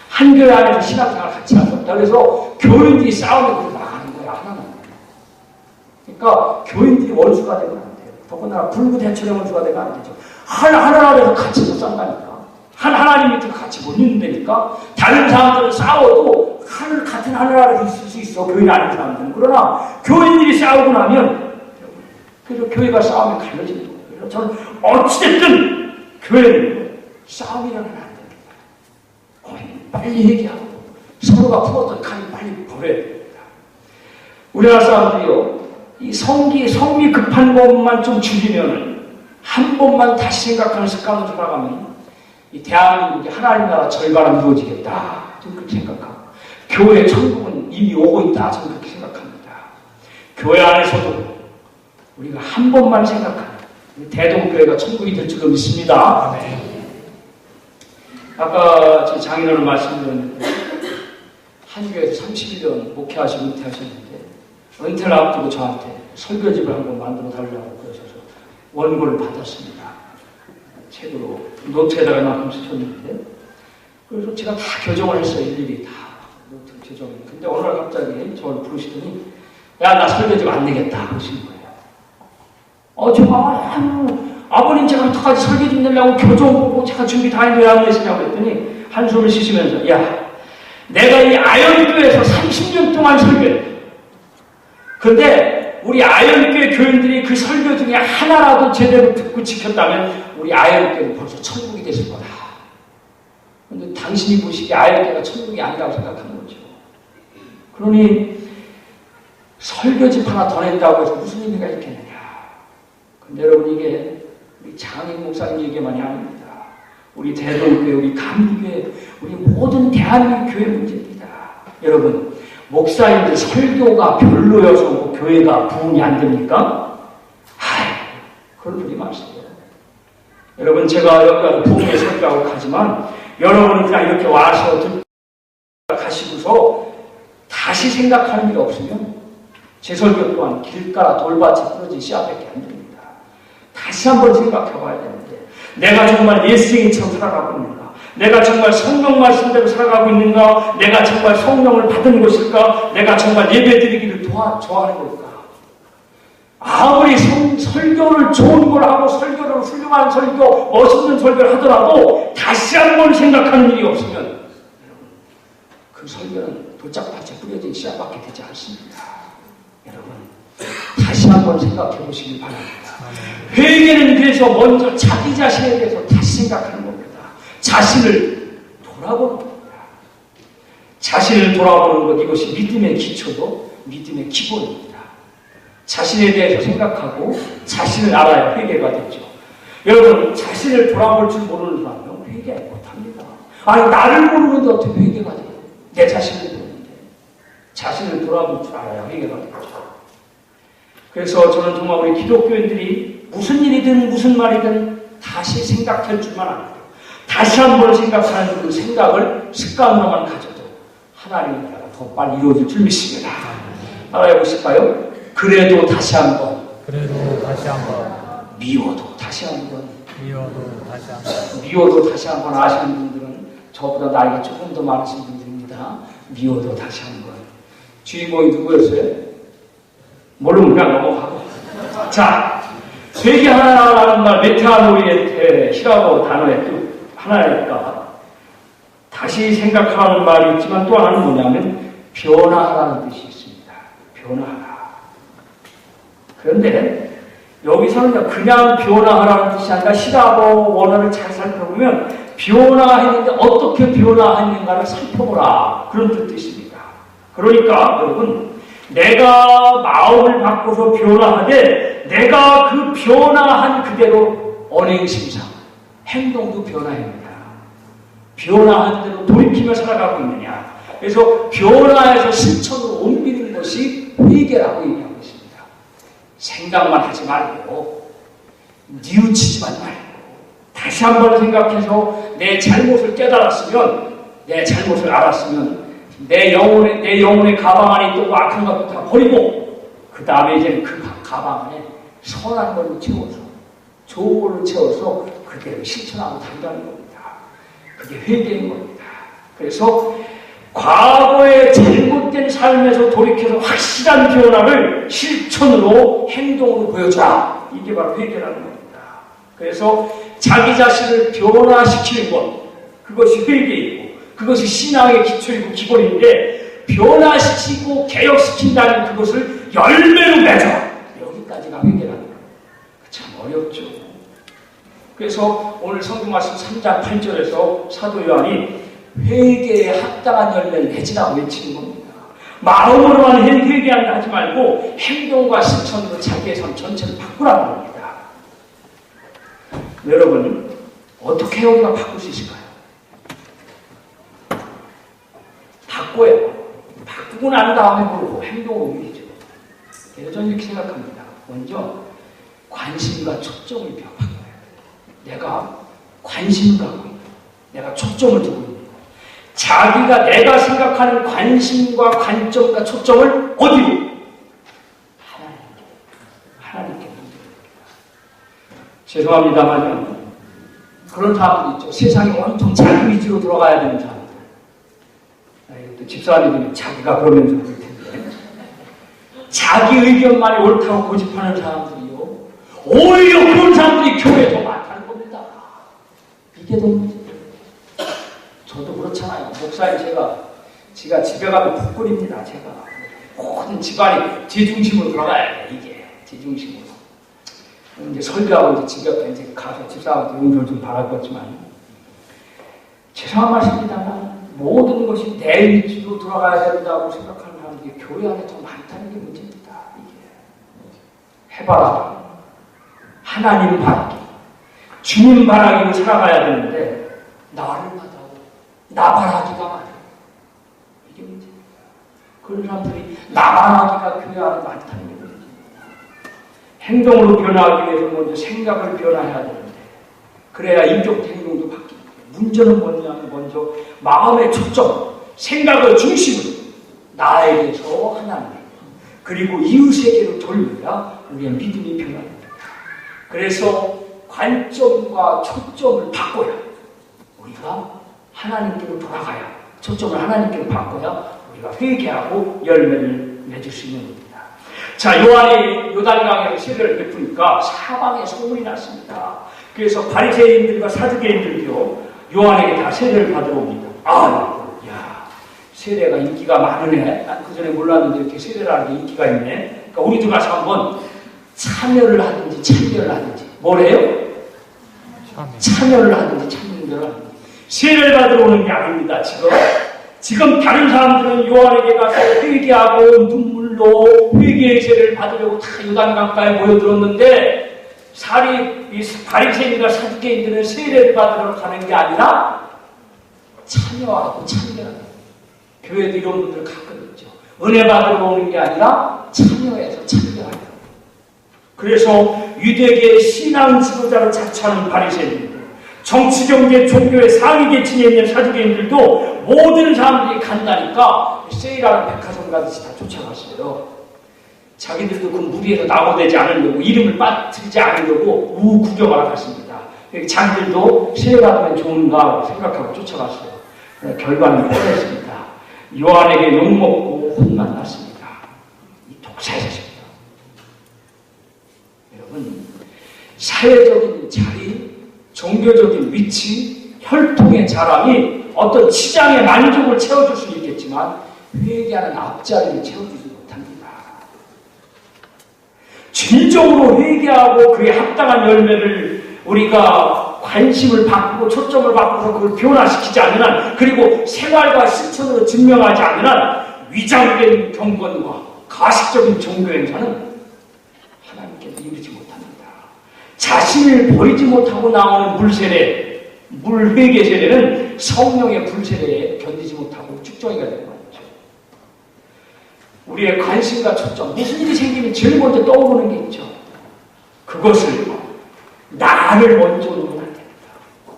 한 교회 안에서 신앙생활 같이 할 수 없다. 그래서 교인들이 싸우면 그게 나가는 거야, 하나는. 그러니까 교인들이 원수가 되면 안 돼요. 더군다나 불구대천의 원수가 되면 안 되죠. 하늘 안에서 같이 못 산다니까. 한 하나님 밑에 같이 못 있는다니까. 다른 사람들은 싸워도 같은 하늘 아래서 있을 수 있어, 교인 아닌 사람들은. 그러나 교인들이 싸우고 나면, 그래서 교회가 싸우면 갈라지는 거예요. 그래서 저는 어찌됐든 교회는 싸움이라면 안 됩니다. 빨리 얘기하고 서로가 풀었던 칸을 빨리 버려야 됩니다. 우리나라 사람들이요, 이 성미 급한 것만 좀 줄이면, 한 번만 다시 생각하는 습관으로 돌아가면 이 대한민국의 하나님 나라 절반은 이루어지겠다. 저는 그렇게 생각하고, 교회 천국은 이미 오고 있다. 저는 그렇게 생각합니다. 교회 안에서도 우리가 한 번만 생각하는 대동교회가 천국이 될 줄로 믿습니다. 아까 제 장인어른 말씀드렸는데 한 교회에서 31년 목회하시고 은퇴하셨는데 은퇴를 앞두고 저한테 설교집을 한번 만들어 달라고 그러셔서 원고를 받았습니다. 책으로 노트에다가 이만큼 쓰셨는데, 그래서 제가 다 교정을 했어요. 일일이 다 노트 교정을. 근데 어느 날 갑자기 저를 부르시더니 야, 나 설교집 안 내겠다 그러시는 거예요. 제가 아버님 제가 어떡하지, 설교집 내려고 교정 보고 제가 준비 다 했는데 왜 안 내시냐고 했더니 한숨을 쉬시면서 야, 내가 이 아현교회에서 30년 동안 설교했다. 근데 우리 아현교회 교인들이 그 설교 중에 하나라도 제대로 듣고 지켰다면 우리 아현교회는 벌써 천국이 됐을 거다. 그런데 당신이 보시기에 아현교회가 천국이 아니라고 생각하는 거죠. 그러니 설교집 하나 더 냈다고 해서 무슨 의미가 있겠느냐. 근데 여러분, 이게 우리 장인 목사님 얘기만이 아닙니다. 우리 대동교회, 우리 감리교회, 우리 모든 대한민국 교회 문제입니다. 여러분, 목사님들 설교가 별로여서 뭐 교회가 부흥이 안 됩니까? 그런 분이 많으세요. 여러분, 제가 여기 와서 부흥에 설교하고 가지만 여러분은 그냥 이렇게 와서 가시고서 다시 생각하는 일 없으면 제 설교 또한 길가라 돌밭에 부러진 씨앗밖에 안 됩니다. 다시 한번 생각해 봐야 되는데, 내가 정말 예수님처럼 살아가고 있는가? 내가 정말 성령 말씀대로 살아가고 있는가? 내가 정말 성령을 받은 것일까? 내가 정말 예배드리기를 좋아하는 걸까? 아무리 설교를 좋은 걸 하고 설교를 훌륭한 설교, 멋있는 설교를 하더라도 다시 한번 생각하는 일이 없으면 그 설교는 돌짝밭에 뿌려진 씨앗밖에 되지 않습니다. 여러분, 다시 한번 생각해 보시길 바랍니다. 회개는 그래서 먼저 자기 자신에 대해서 다시 생각하는 겁니다. 자신을 돌아보는 겁니다. 자신을 돌아보는 것, 이것이 믿음의 기초도 믿음의 기본입니다. 자신에 대해서 생각하고 자신을 알아야 회개가 되죠. 여러분, 자신을 돌아볼 줄 모르는 사람은 회개 못합니다. 아니, 나를 모르는데 어떻게 회개가 돼요? 내 자신을 모르는데. 자신을 돌아볼 줄 알아야 회개가 되죠. 그래서 저는 정말 우리 기독교인들이 무슨 일이든 무슨 말이든 다시 생각할 줄만 알아요. 다시 한번 생각하는 그 생각을 습관으로만 가져도 하나님의 나라가 더 빨리 이루어질 줄 믿습니다. 따라해 보실까요? 그래도 다시 한번. 미워도 다시 한번. 미워도 다시 한번 아시는 분들은 저보다 나이가 조금 더 많으신 분들입니다. 미워도 다시 한번. 주인공이 누구였어요? 모르면 그냥 넘어가고. 자, 회개하라는 말, 메타노이에테, 히라고 단어의 뜻 하나니까 다시 생각하라는 말이 있지만 또 하나는 뭐냐면 변화하라는 뜻이 있습니다. 변화하라. 그런데 여기서는 그냥 변화하라는 뜻이 아니라 히라고 원어를 잘 살펴보면 변화했는데 어떻게 변화했는가를 살펴보라. 그런 뜻입니다. 그러니까 여러분, 내가 마음을 바꿔서 변화하되 내가 그 변화한 그대로 언행심상, 행동도 변화합니다. 변화한 대로 돌이키며 살아가고 있느냐. 그래서 변화해서 실천으로 옮기는 것이 회개라고 얘기하고 있습니다. 생각만 하지 말고 뉘우치지만 말고 다시 한번 생각해서 내 잘못을 깨달았으면, 내 잘못을 알았으면 내 영혼의 가방 안에 있던 악한 것도 다 버리고 그 다음에 이제 그 가방 안에 선한 걸로 채워서 좋은 걸로 채워서 그대로 실천하고 단다는 겁니다. 그게 회개인 겁니다. 그래서 과거의 잘못된 삶에서 돌이켜서 확실한 변화를 실천으로 행동으로 보여줘라. 이게 바로 회개라는 겁니다. 그래서 자기 자신을 변화시키는 것, 그것이 회개이고 그것이 신앙의 기초이고 기본인데 변화시키고 개혁시킨다는 그것을 열매로 맺어. 여기까지가 회개라는 거예요. 참 어렵죠. 그래서 오늘 성경 말씀 3장 8절에서 사도 요한이 회개에 합당한 열매를 맺으라고 외치는 겁니다. 마음으로만 회개하지 말고 행동과 실천으로 자기의 삶 전체를 바꾸라는 겁니다. 여러분, 어떻게 우리가 바꿀 수 있을까요? 바꿔요. 바꾸고 난 다음에 모르고 행동을 옮기죠. 저는 이렇게 생각합니다. 먼저 관심과 초점을 바꿔요. 내가 관심을 갖고 있는, 내가 초점을 두고 있는, 자기가 내가 생각하는 관심과 관점과 초점을 어디로? 하나님께 죄송합니다만 그런 사람들 있죠. 세상에 온통 자기 위주로 돌아가야 되는 사람들. 또 집사님들이 자기가 그러면서 그럴 텐데 자기 의견만이 옳다고 고집하는 사람들이요. 오히려 그런 사람들이 교회에 더 많다는 겁니다. 이게 더 문제예요. 저도 그렇잖아요. 목사님 제가 집에 가면 복골입니다. 제가 모든 집안이 제 중심으로 돌아가야 돼. 이게 제 중심으로. 이제 설교하고 이제 집에 이제 가서 집사하고 용서를 좀 바랄 거지만 죄송한 말씀입니다만 모든 것이 내 위치로 돌아가야 된다고 생각하는 사람들이 교회 안에 더 많다는 게 문제입니다. 이게 해봐라. 하나님 바라기, 주님 바라기로 살아가야 되는데 나를 바라고 나 바라기가 많아요. 이게 문제입니다. 그런 사람들이 나 바라기가 교회 안에 많다는 게 문제입니다. 행동으로 변화하기 위해서 먼저 생각을 변화해야 되는데 그래야 인격 행동도 바뀝니다. 문제는 뭐냐면 먼저 마음의 초점, 생각의 중심을 나에게서 하나님 그리고 이웃에게로 돌려야 우리의 믿음이 변합니다. 그래서 관점과 초점을 바꿔야 우리가 하나님께로 돌아가야 초점을 하나님께로 바꿔야 우리가 회개하고 열매를 맺을 수 있는 겁니다. 자, 요한이 요단강에서 세례를 베푸니까 사방에 소문이 났습니다. 그래서 바리새인들과 사두개인들도 요한에게 다 세례를 받으러 옵니다. 야, 세례가 인기가 많으네. 난 그전에 몰랐는데 이렇게 세례를 하는 게 인기가 있네. 그러니까 우리도 가서 한번 참여를 하든지 참여를 하든지 뭘 해요? 참여를 하든지 참여를 하든지 세례를 받으러 오는 게 아닙니다. 지금 다른 사람들은 요한에게 가서 회개하고 눈물로 회개의 세례를 받으려고 다 요단강가에 모여들었는데 이 바리새인과 사두개인들은 세례를 받으러 가는 게 아니라 참여하고 참여하는 교회도 이런 분들 가끔 있죠. 은혜 받으러 오는 게 아니라 참여해서 참여하는. 그래서 유대계의 신앙 지도자를 자처하는 바리새인들, 정치, 경제, 종교의 상위 계층에 있는 사두개인들도 모든 사람들이 간다니까 세일하는 백화점 가듯이 다 쫓아갔어요. 자기들도 그 무리에서 낙오되지 않으려고 이름을 빠뜨리지 않으려고 구경하러 갔습니다. 자기들도 세일하면 좋은가 생각하고 쫓아갔어요. 결과는 뻔했습니다. 요한에게 욕먹고 혼만 났습니다. 이 독사의 자식입니다. 여러분, 사회적인 자리, 종교적인 위치, 혈통의 자랑이 어떤 치장의 만족을 채워줄 수는 있겠지만 회개하는 앞자리를 채워주지 못합니다. 진정으로 회개하고 그에 합당한 열매를 우리가 관심을 바꾸고 초점을 바꾸고 그걸 변화시키지 않는 한, 그리고 생활과 실천으로 증명하지 않는 한 위장된 경건과 가식적인 종교 행사는 하나님께서 이루지 못합니다. 자신을 버리지 못하고 나오는 물세례, 물회개 세례는 성령의 불세례에 견디지 못하고 쭉정이가 되는 거죠. 우리의 관심과 초점, 무슨 일이 생기면 제일 먼저 떠오르는 게 있죠. 그것을 나를 먼저 놓으면 안 됩니다.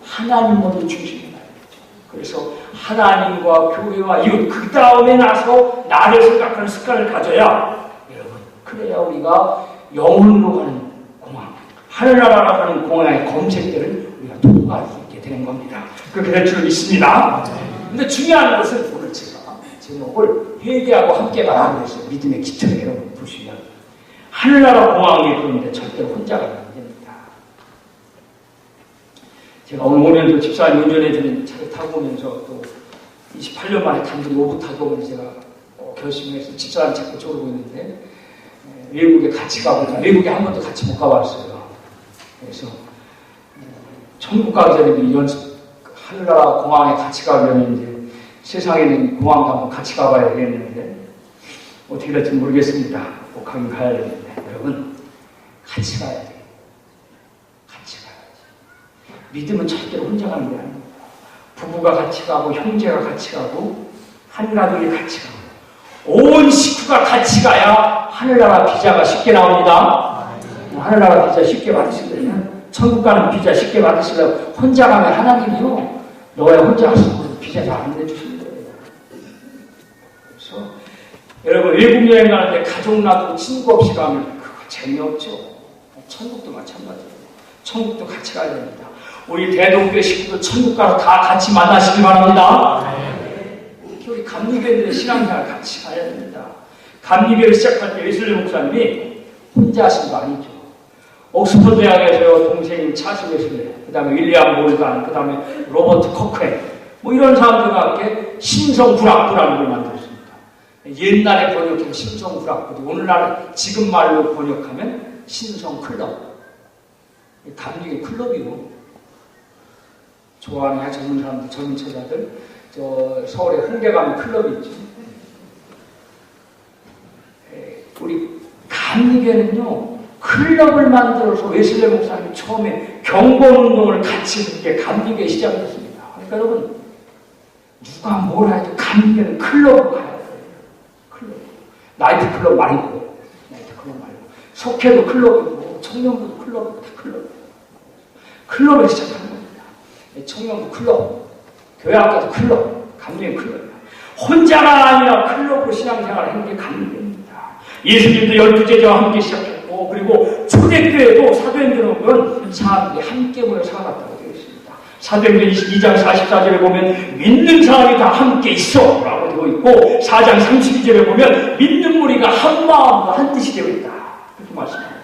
하나님 먼저 중심에 놔야 되죠. 그래서 하나님과 교회와 이웃, 그 다음에 나서 나를 생각하는 습관을 가져야, 여러분, 그래야 우리가 영혼으로 가는 공항, 하늘나라로 가는 공항의 검색대를 우리가 통과할 수 있게 되는 겁니다. 그렇게 될 줄 믿습니다. 근데 중요한 것은 오늘 제가 제목을 회개하고 함께 가라고 했어요. 믿음의 기초에 여러분 보시면 하늘나라 공항에 그런데 절대로 혼자 가면 안 됩니다. 제가 오늘 오면서 집사님 운전해주는 차를 타고 오면서 또 28년 만에 단둘이 오붓 타고 오면서 제가 결심해서 집사님 자꾸 쪼르고 있는데 외국에 같이 가보자. 외국에 한 번도 같이 못 가봤어요. 그래서 천국 가기 전에 연습, 하늘나라 공항에 같이 가려면 이제 세상에는 공항도 한번 같이 가봐야 되겠는데 어떻게 될지 모르겠습니다. 꼭 가긴 가야 되는데 여러분, 같이 가야 돼요. 같이 가야지. 믿음은 절대로 혼자 가는 게 아닙니다. 부부가 같이 가고 형제가 같이 가고 한가족이 같이 가고 온 식구가 같이 가야 하늘나라 비자가 쉽게 나옵니다. 하늘나라 비자 쉽게 받으시려면, 천국 가는 비자 쉽게 받으시려면 혼자 가면 하나님이요, 너야 혼자 가서 비자 잘 안 내주시는 거예요. 그래서 여러분, 외국 여행 가는데 가족 놔두고 친구 없이 가면 그거 재미없죠. 천국도 마찬가지예요. 천국도 같이 가야 됩니다. 우리 대동교회 식구들 천국 가서 다 같이 만나시기 바랍니다. 우리 감리교회들의 신앙생활 같이 가야 됩니다. 감리교회를 시작할 때 웨슬리 목사님이 혼자 하신 거 아니죠. 옥스퍼드 대학에서 동생인 찰스 웨슬리, 그 다음에 윌리엄 몰간, 그 다음에 로버트 코크앤, 뭐 이런 사람들과 함께 신성불학부라는 걸 만들었습니다. 옛날에 번역하면 신성불학부, 오늘날 지금 말로 번역하면 신성클럽. 감리교회 클럽이고, 좋아하는 젊은 사람들, 젊은 처자들, 저 서울에 홍대 가면 클럽이 있죠. 우리 감리교회는요, 클럽을 만들어서 웨슬리 목사님이 처음에 경건운동을 같이 그렇게 감리교회 시작했습니다. 그러니까 여러분, 누가 뭘 해도 감리교회는 클럽으로 가야 돼요. 클럽. 나이트 클럽 말고, 석회도 클럽이고, 청년부도 클럽이고, 다 클럽. 클럽을 시작하는 겁니다. 청년부 클럽, 교회학교도 클럽, 감리교회 클럽이다. 혼자가 아니라 클럽으로 신앙생활을 하는 게 감리교회입니다. 예수님도 12제자와 함께 시작했고, 그리고 초대교회도 사도행전에 보면 사람들이 함께 모여 살아갔다고 되어 있습니다. 사도행전 22장 44절에 보면 믿는 사람이 다 함께 있어 라고 되어 있고, 4장 32절에 보면 믿는 무리가 한 마음과 한 뜻이 되어 있다, 그렇게 말씀합니다.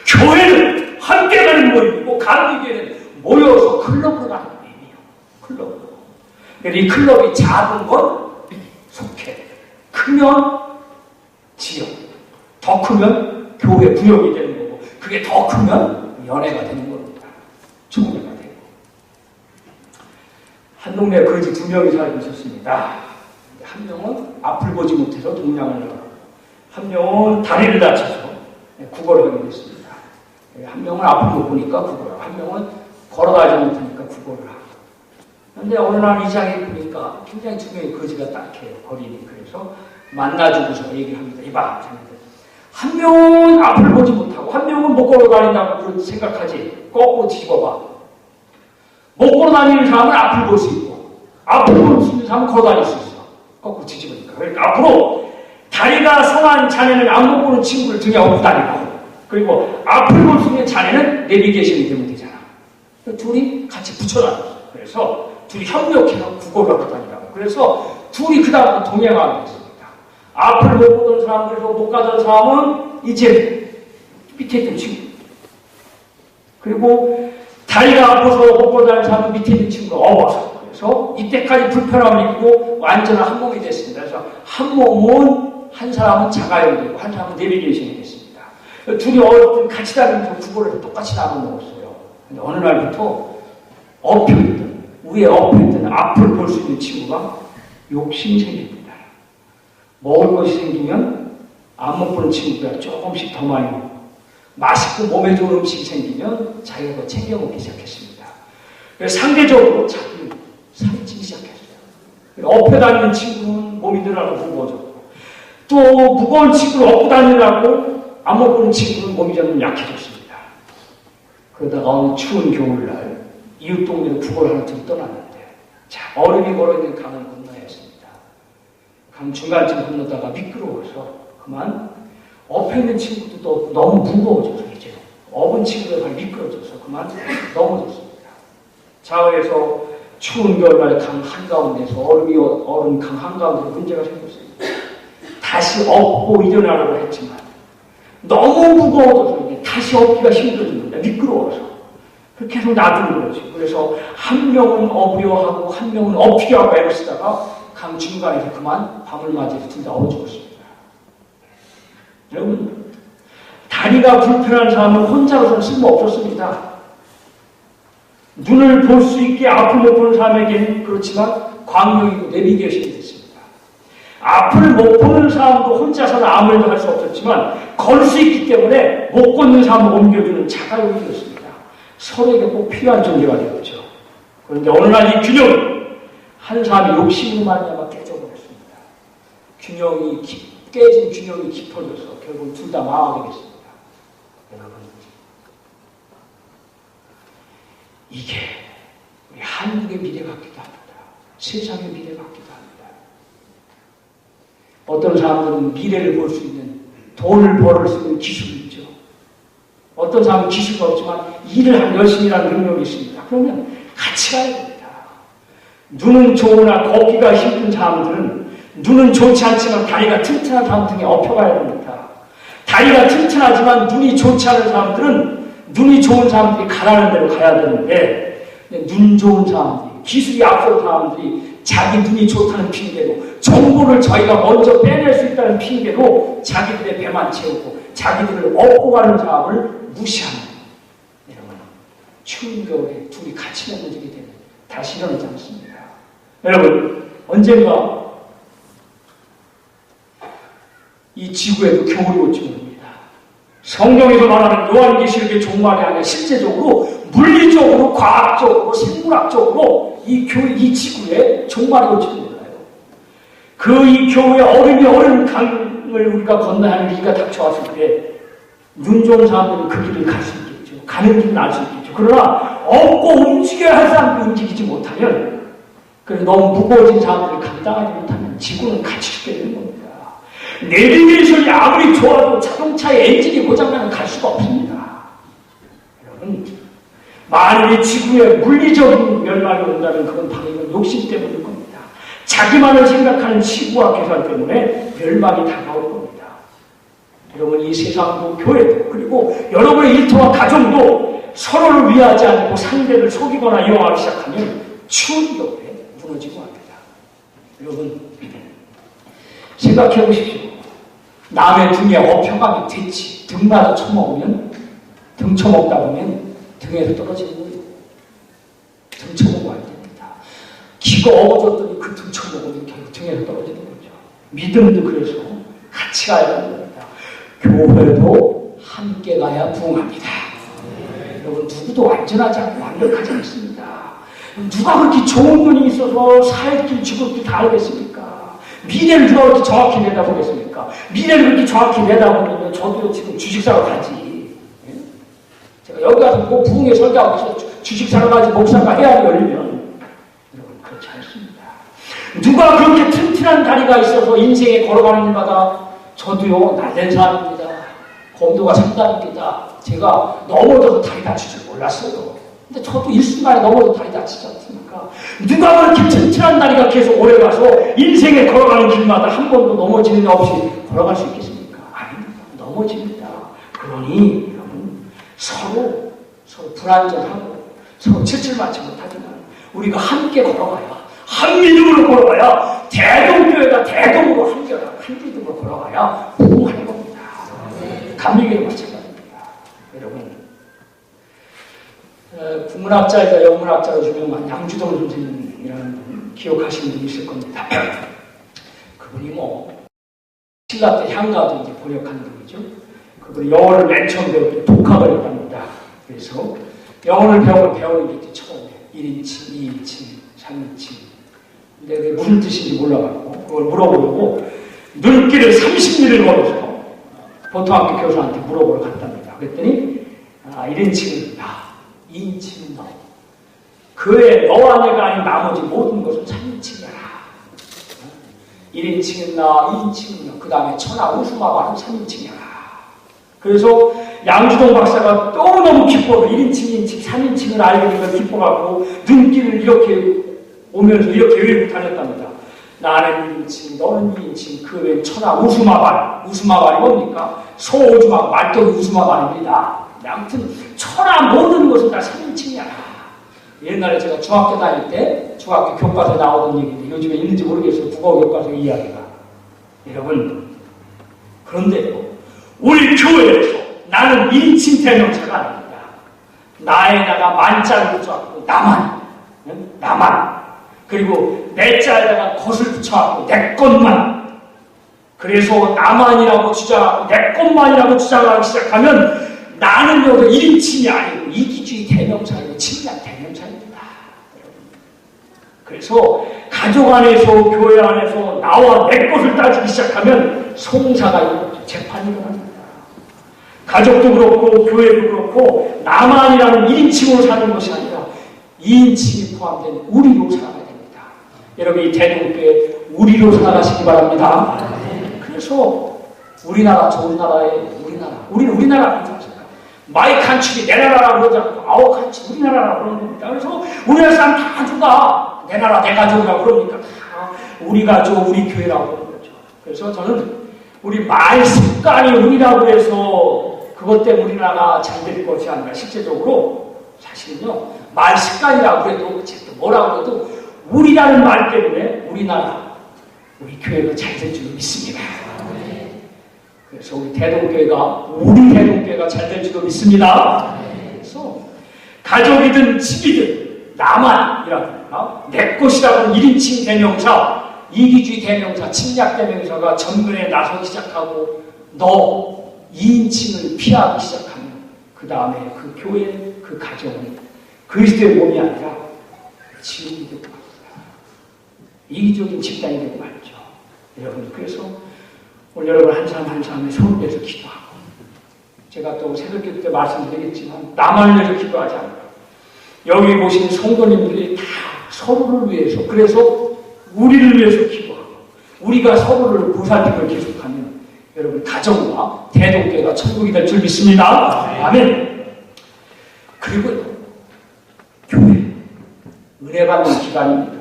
교회는 함께 가는 모임이고 감리교회는 모여서 클럽으로 가는 모임이에요. 클럽으로. 이 클럽이 작은 건 속해, 크면 지역, 더 크면 교회 구역이 되는 거고, 그게 더 크면 연애가 되는 겁니다. 총회가 되고. 한 동네에 거지 2명이 살고 있었습니다. 한 명은 앞을 보지 못해서 동냥을 나가고, 한 명은 다리를 다쳐서 구걸을 하게 됐습니다. 한 명은 앞을 못 보니까 구걸하고, 한 명은 걸어가지 못하니까 구걸을 하고. 그런데 어느 날 이장이 보니까 굉장히 2명의 거지가 딱해요. 거리니. 그래서 만나주고서 얘기를 합니다. 이봐, 한 명은 앞을 보지 못하고 한 명은 못 걸어다닌다고 생각하지. 거꾸로 뒤집어봐. 못 걸어다니는 사람은 앞을 볼 수 있고, 앞을 볼 수 있는 사람은 걸어다닐 수 있어. 거꾸로 뒤집으니까. 그러니까 앞으로 다리가 성한 자네는 안 못 보는 친구를 등에 업고 다니고, 그리고 앞을 볼 수 있는 자네는 내비게이션이 되면 되잖아. 둘이 같이 붙여놨어. 그래서 둘이 협력해서 구걸을 하고 다니라고. 그래서 둘이 그 다음부터 동행하게 됐습니다. 앞을 못 보던 사람, 그래서 못 가던 사람은 이제 밑에 있던 친구. 그리고 다리가 아파서 못 보던 사람은 밑에 있는 친구가 어워서. 그래서 이때까지 불편함을 입고 완전한 한 몸이 됐습니다. 그래서 한 몸은 한 사람은 자가용이 되고 한 사람은 내비게이션이 됐습니다. 둘이 어릴 때 같이 다니면서 구걸을 똑같이 나눠 먹었어요. 근데 어느 날부터 엎혀있던, 위에 엎혀있던 앞을 볼 수 있는 친구가 욕심이 생깁니다. 먹을 것이 생기면 안 못 보는 친구가 조금씩 더 많이 먹고, 맛있고 몸에 좋은 음식이 생기면 자기가 더 챙겨 먹기 시작했습니다. 그래서 상대적으로 자기 살이 찌기 시작했어요. 엎혀 다니는 친구는 몸이 늘어나고 무거워졌고, 또 무거운 친구를 업고 다니려고 안 못 보는 친구는 몸이 좀 약해졌습니다. 그러다가 어느 추운 겨울날 이웃 동네로 구걸 하나 둘이 떠났는데, 자, 얼음이 걸어있는 강을 건너야 했습니다. 강 중간쯤 건너다가 미끄러워서 그만 엎혀있는 친구도 또 너무 무거워져서 이제 업은 친구가 미끄러져서 그만 넘어졌습니다. 자, 그래서 추운 겨울날 강 한가운데서 얼음 강 한가운데서 문제가 생겼습니다. 다시 업고 일어나려고 했지만 너무 무거워져서 이제 다시 업기가 힘들어진 겁니다. 미끄러워서. 그렇게 계속 놔두는 거지. 그래서 한 명은 업으려 하고 한 명은 엎히려 하고 애쓰다가 강 중간에서 그만 밤을 맞이해서 둘 다 얼어 죽었습니다. 여러분, 다리가 불편한 사람은 혼자로서는 쓸모없었습니다. 눈을 볼 수 있게 앞을 못 보는 사람에게는 그렇지만 광명이고 내비게이션이 됐습니다. 앞을 못 보는 사람도 혼자서는 아무 일도 할 수 없었지만 걸 수 있기 때문에 못 걷는 사람을 옮겨주는 자가용이 되었습니다. 서로에게 꼭 필요한 존재가 되었죠. 그런데 어느 날 이 균형이 한 사람이 욕심으로 말미암아 깨져버렸습니다. 깨진 균형이 깊어져서 결국 둘 다 망하게 됐습니다. 여러분, 이게 우리 한국의 미래 같기도 합니다. 세상의 미래 같기도 합니다. 어떤 사람들은 미래를 볼 수 있는, 돈을 벌을 수 있는 기술이 있죠. 어떤 사람은 기술이 없지만 일을 한 열심히 하는 능력이 있습니다. 그러면 같이 가야 됩니다. 눈은 좋으나 걷기가 힘든 사람들은 눈은 좋지 않지만 다리가 튼튼한 사람 등에 엎혀가야 됩니다. 다리가 튼튼하지만 눈이 좋지 않은 사람들은 눈이 좋은 사람들이 가라는 대로 가야 되는데, 눈 좋은 사람들이, 기술이 앞선 사람들이 자기 눈이 좋다는 핑계로, 정보를 자기가 먼저 빼낼 수 있다는 핑계로 자기들의 배만 채우고 자기들을 업고 가는 사람을 무시하는, 여러분, 추운 겨울에 둘이 같이 넘어지게 되면 다시 일어나지 않습니다. 여러분, 언젠가 이 지구에도 겨울이 올지 모릅니다. 성경에서 말하는 요한계시록의 종말이 아니라 실제적으로 물리적으로, 과학적으로, 생물학적으로 이 지구에 종말이 올지도 몰라요. 이 겨울에 얼음 강을 우리가 건너야 하는 위기가 닥쳐왔을 때 눈 좋은 사람들은 그 길을 갈 수 있겠죠. 가는 길은 알 수 있겠죠. 그러나 업고 움직여야 할 사람들이 움직이지 못하면, 그래서 너무 무거워진 사람들이 감당하지 못하면 지구는 같이 죽게 되는 겁니다. 내비게이션이 아무리 좋아도 자동차의 엔진이 고장나면 갈 수가 없습니다. 여러분, 만일 지구에 물리적인 멸망이 온다면 그건 바로 이건 욕심 때문일 겁니다. 자기만을 생각하는 치부와 계산 때문에 멸망이 다가올 겁니다. 여러분, 이 세상도 교회도 그리고 여러분의 일터와 가정도 서로를 위하지 않고 상대를 속이거나 이용하기 시작하면 추운 겨울에 무너지고 합니다. 여러분, 생각해 보십시오. 남의 등에 엎혀가면 됐지. 등마저 쳐먹으면, 등 쳐먹다 보면 등에서 떨어지는 거예요. 등 쳐먹으면 안 됩니다. 기가 어워졌더니 그 등 쳐먹으면 결국 등에서 떨어지는 거죠. 믿음도 그래서 같이 가야 됩니다. 교회도 함께 가야 부흥합니다. 여러분, 누구도 완전하지 않고 완벽하지 않습니다. 누가 그렇게 좋은 눈이 있어서 살 길 죽을 길 다 알겠습니까? 미래를 누가 그렇게 정확히 내다보겠습니까? 미래를 그렇게 정확히 내다보면 저도 지금 주식 사러 가지. 제가 여기 가서 뭐 부흥회 설교하고 주식 사러 가지 목사가 해안이 열리면, 여러분, 그렇지 않습니다. 누가 그렇게 튼튼한 다리가 있어서 인생에 걸어가는 일마다 저도요, 날된 사람입니다. 검도가 상담입니다. 제가 넘어져서 다리 다칠 줄 몰랐어요. 근데 저도 일순간에 넘어져서 다리 다치지 않습니까? 누가 그렇게 튼튼한 다리가 계속 오래가서 인생에 걸어가는 길마다 한 번도 넘어지는 일 없이 걸어갈 수 있겠습니까? 아닙니다. 넘어집니다. 그러니 여러분 서로 불안전하고 서로 칠칠맞지 못하지만 우리가 함께 걸어가야 한 믿음으로 걸어가야 대동교회가 대동으로 한 믿음으로 걸어가야 부흥하는 겁니다. 감리교회도 마찬가지입니다. 여러분 국문학자이자 영문학자로 유명한 양주동 선생님이라는 분 기억하시는 분이 있을 겁니다. 그분이 신라 때 향가도 이제 번역한 분이죠. 그분이 영어를 맨 처음 배울 때 독학을 했답니다. 그래서 영어를 배우는 게 처음에 1인칭, 2인칭, 3인칭. 근데 그게 무슨 뜻인지 몰라가지고 그걸 물어보려고 눈길을 30리를 걸어서 보통학교 교수한테 물어보러 갔답니다. 그랬더니 1인칭은 나, 2인칭은 너. 그 외에 너와 내가 아닌 나머지 모든 것은 3인칭이야. 1인칭은 나, 2인칭은 너. 그 다음에 천하 우수마바는 3인칭이야. 그래서 양주동 박사가 너무너무 기뻐서 1인칭, 2인칭, 3인칭을 알게 된 걸 기뻐갖고 눈길을 이렇게 오면서 이렇게 외우고 다녔답니다. 나는 1인칭, 너는 2인칭, 그 외에 천하 우수마발. 우수마발이 뭡니까? 소오주마, 말뚝이 우수마발입니다. 아무튼 천하 모든 것은 다 3인칭이야. 옛날에 제가 중학교 다닐 때 중학교 교과서에 나오던 얘기인데 요즘에 있는지 모르겠어요. 국어 교과서 이야기가. 여러분 그런데요. 우리 교회에서 나는 1인칭 대명사가 아닙니다. 나에다가 만자를 붙여갖고 나만. 그리고 내 자에다가 것을 붙여갖고 내 것만. 그래서 나만이라고 주장하고 내 것만이라고 주장하기 시작하면 나는 여기 1인칭이 아니고 이기주의 대명사이고 침략 대명사입니다. 그래서 가족 안에서 교회 안에서 나와 내 것을 따지기 시작하면 송사가 일어나죠. 재판이 일어납니다. 가족도 그렇고 교회도 그렇고 나만이라는 1인칭으로 사는 것이 아니라 2인칭이 포함된 우리로 살아가야 됩니다. 여러분 이 대동교회 우리로 살아가시기 바랍니다. 그래서 우리나라 좋은 나라에 우리는 우리나라 마이 칸츄리 내 나라라고 그러지 않고 아우 칸츄리 우리나라라고 그러는 겁니다. 그래서 우리나라 사람 다 누가 내 나라 내 가족이라고 그러니까 다 우리 가족 우리 교회라고 그러는 거죠. 그래서 저는 우리 말 습관이 우리라고 해서 그것 때문에 우리나라가 잘 될 것이 아니라 실제적으로 사실은요 말 습관이라고 해도 어쨌든 뭐라고 해도 우리라는 말 때문에 우리나라 우리 교회가 잘 될 줄 믿습니다. 그래서 우리 대동교회가 우리 대동교회가 잘 될 줄도 믿습니다. 그래서 가족이든 집이든 나만이라든가 내 것이라는 1인칭 대명사 이기주의 대명사 침략 대명사가 전근에 나서기 시작하고 너 2인칭을 피하기 시작하면 그 다음에 그 교회 그 가정은 그리스도의 몸이 아니라 지옥이 되고 말입니다. 이기적인 집단이 되고 말이죠. 여러분 그래서 오늘 여러분 한 사람 한 사람의 서로를 위해서 기도하고 제가 또 새벽기도 때 말씀드리겠지만 나만을 위해서 기도하지 않고 여기 보신 성도님들이 다 서로를 위해서 그래서 우리를 위해서 기도하고 우리가 서로를 보살핌을 계속하면 여러분 가정과 대동교회가 천국이 될 줄 믿습니다. 아멘. 그리고 교회 은혜 받는 기간입니다.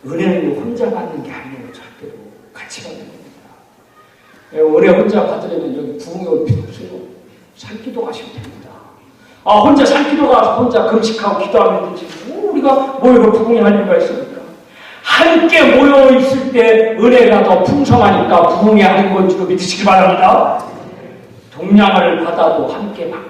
은혜는 혼자 받는 게 아니에요. 절대로 같이 받는 겁니다. 은혜 혼자 받으려면 여기 부흥이 올 필요 없어요. 산기도 가시면 됩니다. 혼자 산기도 가서 혼자 금식하고 기도하면 되지. 우리가 모여서 부흥이 할 이유가 있습니까? 함께 모여 있을 때 은혜가 더 풍성하니까 부흥이 하는 건 줄로 믿으시기 바랍니다. 동량을 받아도 함께 받고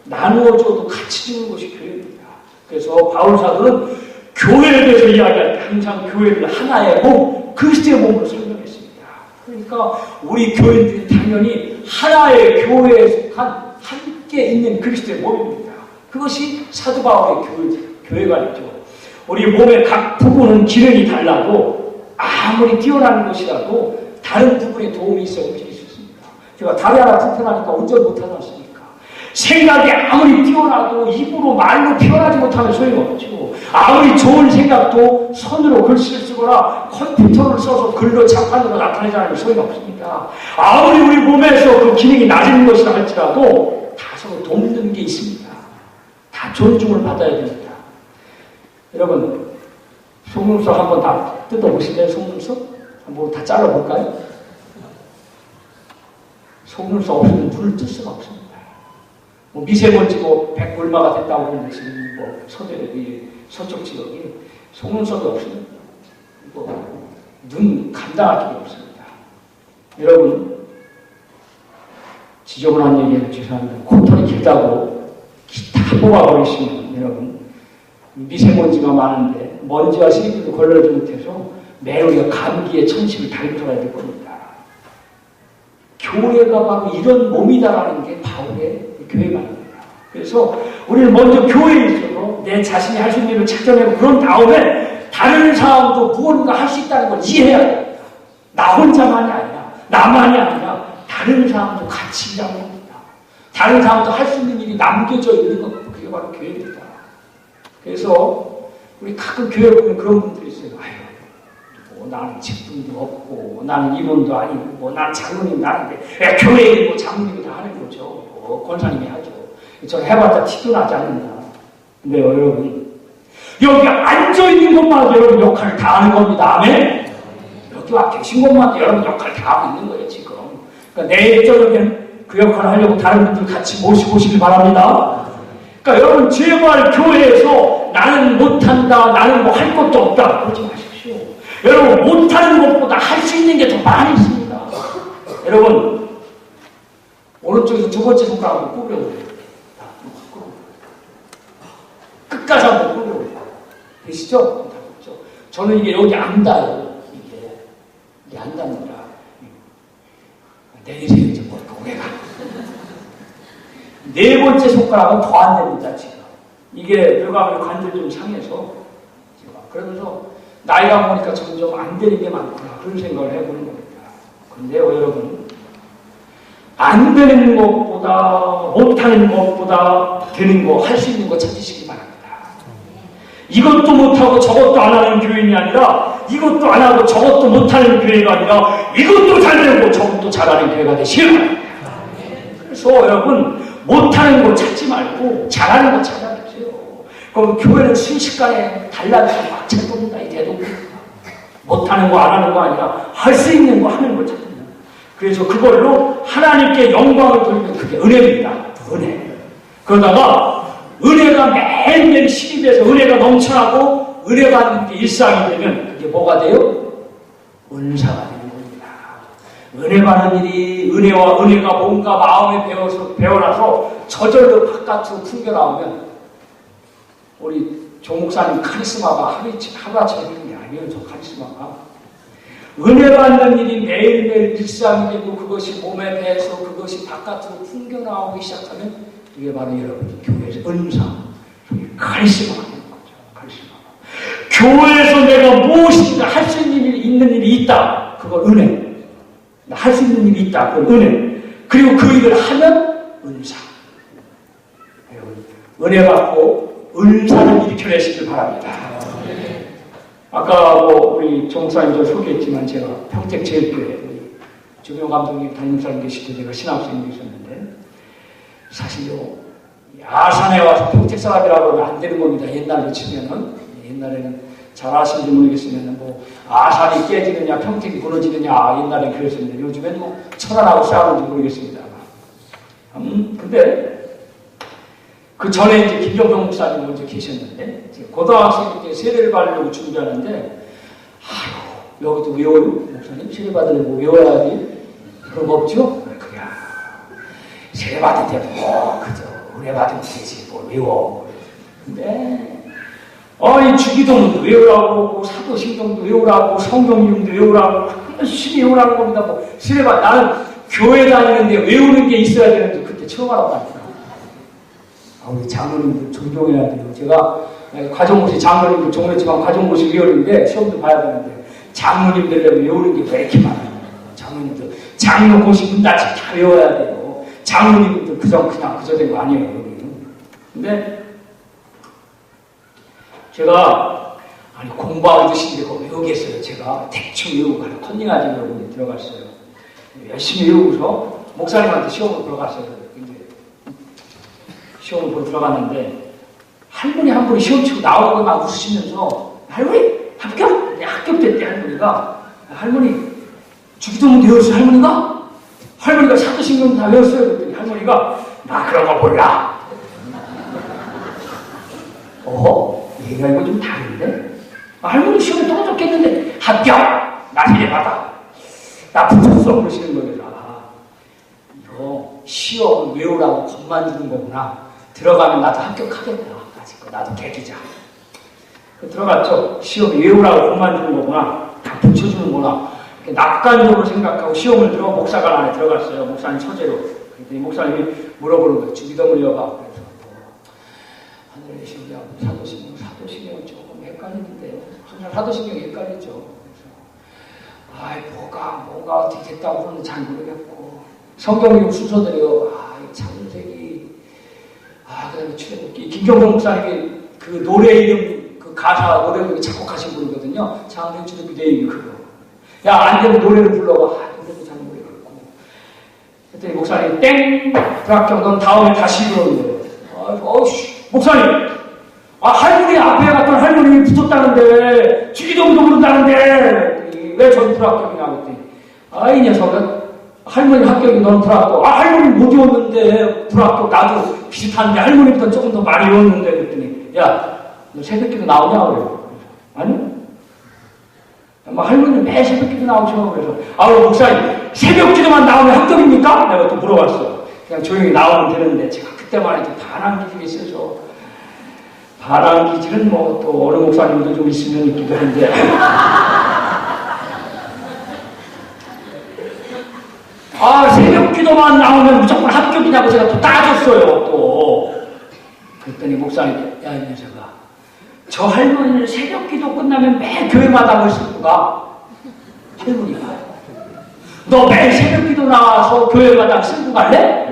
나누어줘도 같이 주는 것이 교회입니다. 그래서 바울 사도는 교회에 대해서 이야기할 때 항상 교회를 하나의 몸, 그리스도의 몸으로 설명했습니다. 그러니까 우리 교인들이 당연히 하나의 교회에 속한 함께 있는 그리스도의 몸입니다. 그것이 사도 바울의 교회관이죠. 우리 몸의 각 부분은 기능이 달라도 아무리 뛰어난 것이라도 다른 부분에 도움이 있어 움직일 수 있습니다. 제가 다리 하나 불편하니까 운전 못하지 않습니까? 생각이 아무리 뛰어나도 입으로 말로 표현하지 못하면 소용없죠. 아무리 좋은 생각도 손으로 글씨를 쓰거나 컴퓨터를 써서 글로 자판으로 나타내지 않으면 소용없습니다. 아무리 우리 몸에서 그 기능이 낮은 것이라 할지라도 다 서로 돕는 게 있습니다. 다 존중을 받아야 됩니다. 여러분, 속눈썹 한번 다 뜯어보실래요? 속눈썹? 한번 다 잘라볼까요? 속눈썹 없으면 눈을 뜰 수가 없습니다. 뭐 미세먼지 뭐 백골마가 됐다고 하는데 지금 뭐 서쪽 지역이 속눈썹이 없으면 눈 감당할 길이 없습니다. 여러분, 지저분한 얘기는 죄송합니다. 코털이 길다고 다 뽑아버리시면 여러분, 미세먼지가 많은데 먼지와 세균도 걸러지 못해서 매우 우리가 감기에 천식을 달려들어야 될 겁니다. 교회가 바로 이런 몸이다라는 게 바울의 교회 말입니다. 그래서 우리는 먼저 교회에 있어서 내 자신이 할 수 있는 일을 찾아내고 그런 다음에 다른 사람도 무언가 할 수 있다는 걸 이해해야 됩니다. 나 혼자만이 아니라 나만이 아니라 다른 사람도 같이 일하는 겁니다. 다른 사람도 할 수 있는 일이 남겨져 있는 것, 그게 바로 교회입니다. 그래서 우리 가끔 교회 보면 그런 분들이 있어요. 아유, 뭐 나는 직분도 없고 나는 임원도 아니고 뭐 나는 장로님 나는데 교회에 뭐 장로님이 다 하는 거죠. 뭐 권사님이 하죠. 저 해봤자 티도 나지 않는다. 근데 여러분, 여기 앉아있는 것만 여러분 역할을 다 하는 겁니다. 아멘? 여기 와 계신 것만 여러분 역할을 다 하고 있는 거예요, 지금. 그러니까 내일 저녁엔 그 역할을 하려고 다른 분들 같이 모시고 오시길 바랍니다. 그러니까 여러분, 제발 교회에서 나는 못한다, 나는 뭐 할 것도 없다, 그러지 마십시오. 여러분, 못하는 것보다 할 수 있는 게 더 많이 있습니다. 여러분, 오른쪽에서 두 번째 손가락을 꾸려오세요. 끝까지 한번 꾸려오세요. 되시죠? 저는 이게 여기 안 닿아요. 이게 안 닿는다. 내리세요, 이제 뭐 고개가. 네 번째 손가락은 더 안 됩니다, 지금. 이게 뼈가 관절 좀 상해서 제가 그러면서 나이가 먹으니까 점점 안 되는 게 많구나, 그런 생각을 해보는 겁니다. 그런데요, 여러분, 안 되는 것보다 못하는 것보다 되는 거, 할 수 있는 거 찾으시기 바랍니다. 이것도 못하고 저것도 안 하는 교인이 아니라, 이것도 안 하고 저것도 못하는 교회가 아니라, 이것도 잘 되고 저것도 잘하는 교회가 되시길 바랍니다. 그래서 여러분, 못하는 거 찾지 말고 잘하는 거 찾아보세요. 그럼 교회는 순식간에 달라져서 막 찾습니다. 이 대동교회가 못하는 거 안 하는 거 아니라 할 수 있는 거 하는 거 찾습니다. 그래서 그걸로 하나님께 영광을 돌리면 그게 은혜입니다. 은혜. 그러다가 은혜가 매일매일 실입해서 은혜가 넘쳐나고 은혜 받는 게 일상이 되면 그게 뭐가 돼요? 은사가 되는 겁니다. 은혜 받는 일이, 은혜가 뭔가 마음에 배어나서 저절로 바깥으로 풍겨나오면 우리 조 목사님 카리스마가 하루아침에 있는 게 아니에요. 저 카리스마가. 은혜 받는 일이 매일매일 일상이 되고 그것이 몸에 배서 그것이 바깥으로 풍겨나오기 시작하면 이게 바로 여러분 교회에서 은사, 카리스마가 되는 거죠. 카리스마가. 교회에서 내가 무엇인가 할 수 있는 일이 있다. 그걸 은혜. 할 수 있는 일이 있다. 그걸 은혜. 그리고 그 일을 하면 은사. 은혜 받고 은사를 일으켜내시길 바랍니다. 아까 뭐 우리 조 목사님도 소개했지만 제가 평택제일교회 우리 주명 감독님 담임사님 계실 때 제가 신학생이 있었는데 사실요 야산에 와서 평택 사람이라고 하면 안 되는 겁니다. 옛날로 치면은 옛날에는 잘 아시는지 모르겠으면 뭐 아산이 깨지느냐 평택이 무너지느냐 옛날에 그랬었는데 요즘엔 뭐 천안하고 싸우는지 모르겠습니다. 근데 그 전에 이제 김정병 목사님 먼저 계셨는데, 고등학생 때 세례를 받으려고 준비하는데, 아유, 여기도 외워요? 목사님, 세례 받으려고 외워야지. 그런 거 없죠? 그래, 세례 받을 때 뭐, 그저, 은혜 받으면 되지, 뭘 외워. 근데, 이 주기도문도 외우라고 그러고, 사도신경도 외우라고, 성경 이름도 외우라고, 열심히 외우라는 겁니다. 뭐, 세례 나는 교회 다니는데 외우는 게 있어야 되는데, 그때 처음 알아봤다. 우리 장로님들 존경해야 돼요. 제가 가정고시 장로님들 종로지방 가정고시 위원인데 시험도 봐야 되는데 장로님들 외우는 게 왜 이렇게 많아요? 장로님들 장로고시 문단식 다 외워야 돼요. 장로님들 그저 된 거 아니에요. 여기는. 근데 제가 공부하듯이 그거 외우겠어요. 제가 대충 외우고 가요. 컨닝하지 여러분이 들어갔어요. 열심히 외우고서 목사님한테 시험을 보러 갔어요. 시험을 보러 들어갔는데 할머니 한 분이 시험 치고 나오는 거 막 웃으시면서 할머니 합격? 합격됐대. 할머니 주기도문 외웠어요 할머니가? 할머니가 사도신경 다 외웠어요. 그랬더니 할머니가 나 그런 거 몰라. 얘가 이거 좀 다른데? 할머니 시험에 떨어졌겠는데 합격! 나 이래 받아. 나 붙었어. 그러시는 거예요. 이거 시험 외우라고 겁만 주는 거구나. 들어가면 나도 합격하겠다. 나도 계기자. 들어갔죠. 시험 외우라고 겁만 주는 거구나. 다 붙여주는구나. 낙관적으로 생각하고 시험을 들어 목사관 안에 들어갔어요. 목사님 처제로. 그랬더니 목사님이 물어보는 거예요. 주기도문 외워봐. 그래서 하늘의 신경, 사도신경 조금 헷갈리는데요. 항상 사도신경이 헷갈리죠. 그래서 뭐가 어떻게 됐다고 그러는데 잘 모르겠고 성경 순서대로 창세기 그다음에 출애굽기 김경동 목사님이 그 노래 이름 그 가사 노래 작곡하신 분이거든요. 창세기 출애굽기 내용이 그거. 야 안 되면 노래를 불러봐. 노래도 잘 모르겠고. 그랬더니 목사님 땡 불합격 넌 다음에 다시 그러는 거예요. 목사님 할머니 앞에 갔던 할머니 붙었다는데 주기도문도 부른다는데 왜 전 불합격이냐고 했더니 이 녀석은 할머니 합격이 너는 불합격. 할머니 못 외웠는데 불합격. 나도 비슷한데 할머니보다 조금 더 많이 외웠는데 그랬더니 야 너 새벽기도 나오냐 그래요. 아니 할머니는 매 새벽기도 나오셔. 그래서 목사님 새벽기도만 나오면 합격입니까? 내가 또 물어봤어. 그냥 조용히 나오면 되는데 제가 그때만 해도 반항기질이 있어서 반항기질은 또 어느 목사님도 좀 있으면 있기도 한데 새벽 기도만 나오면 무조건 합격이냐고 제가 또 따졌어요. 또 그랬더니 목사님 야 이 녀석아 저 할머니는 새벽 기도 끝나면 매 교회마다 쓸고 가. 할머니가 너 매일 새벽 기도 나와서 교회마다 쓸고 갈래?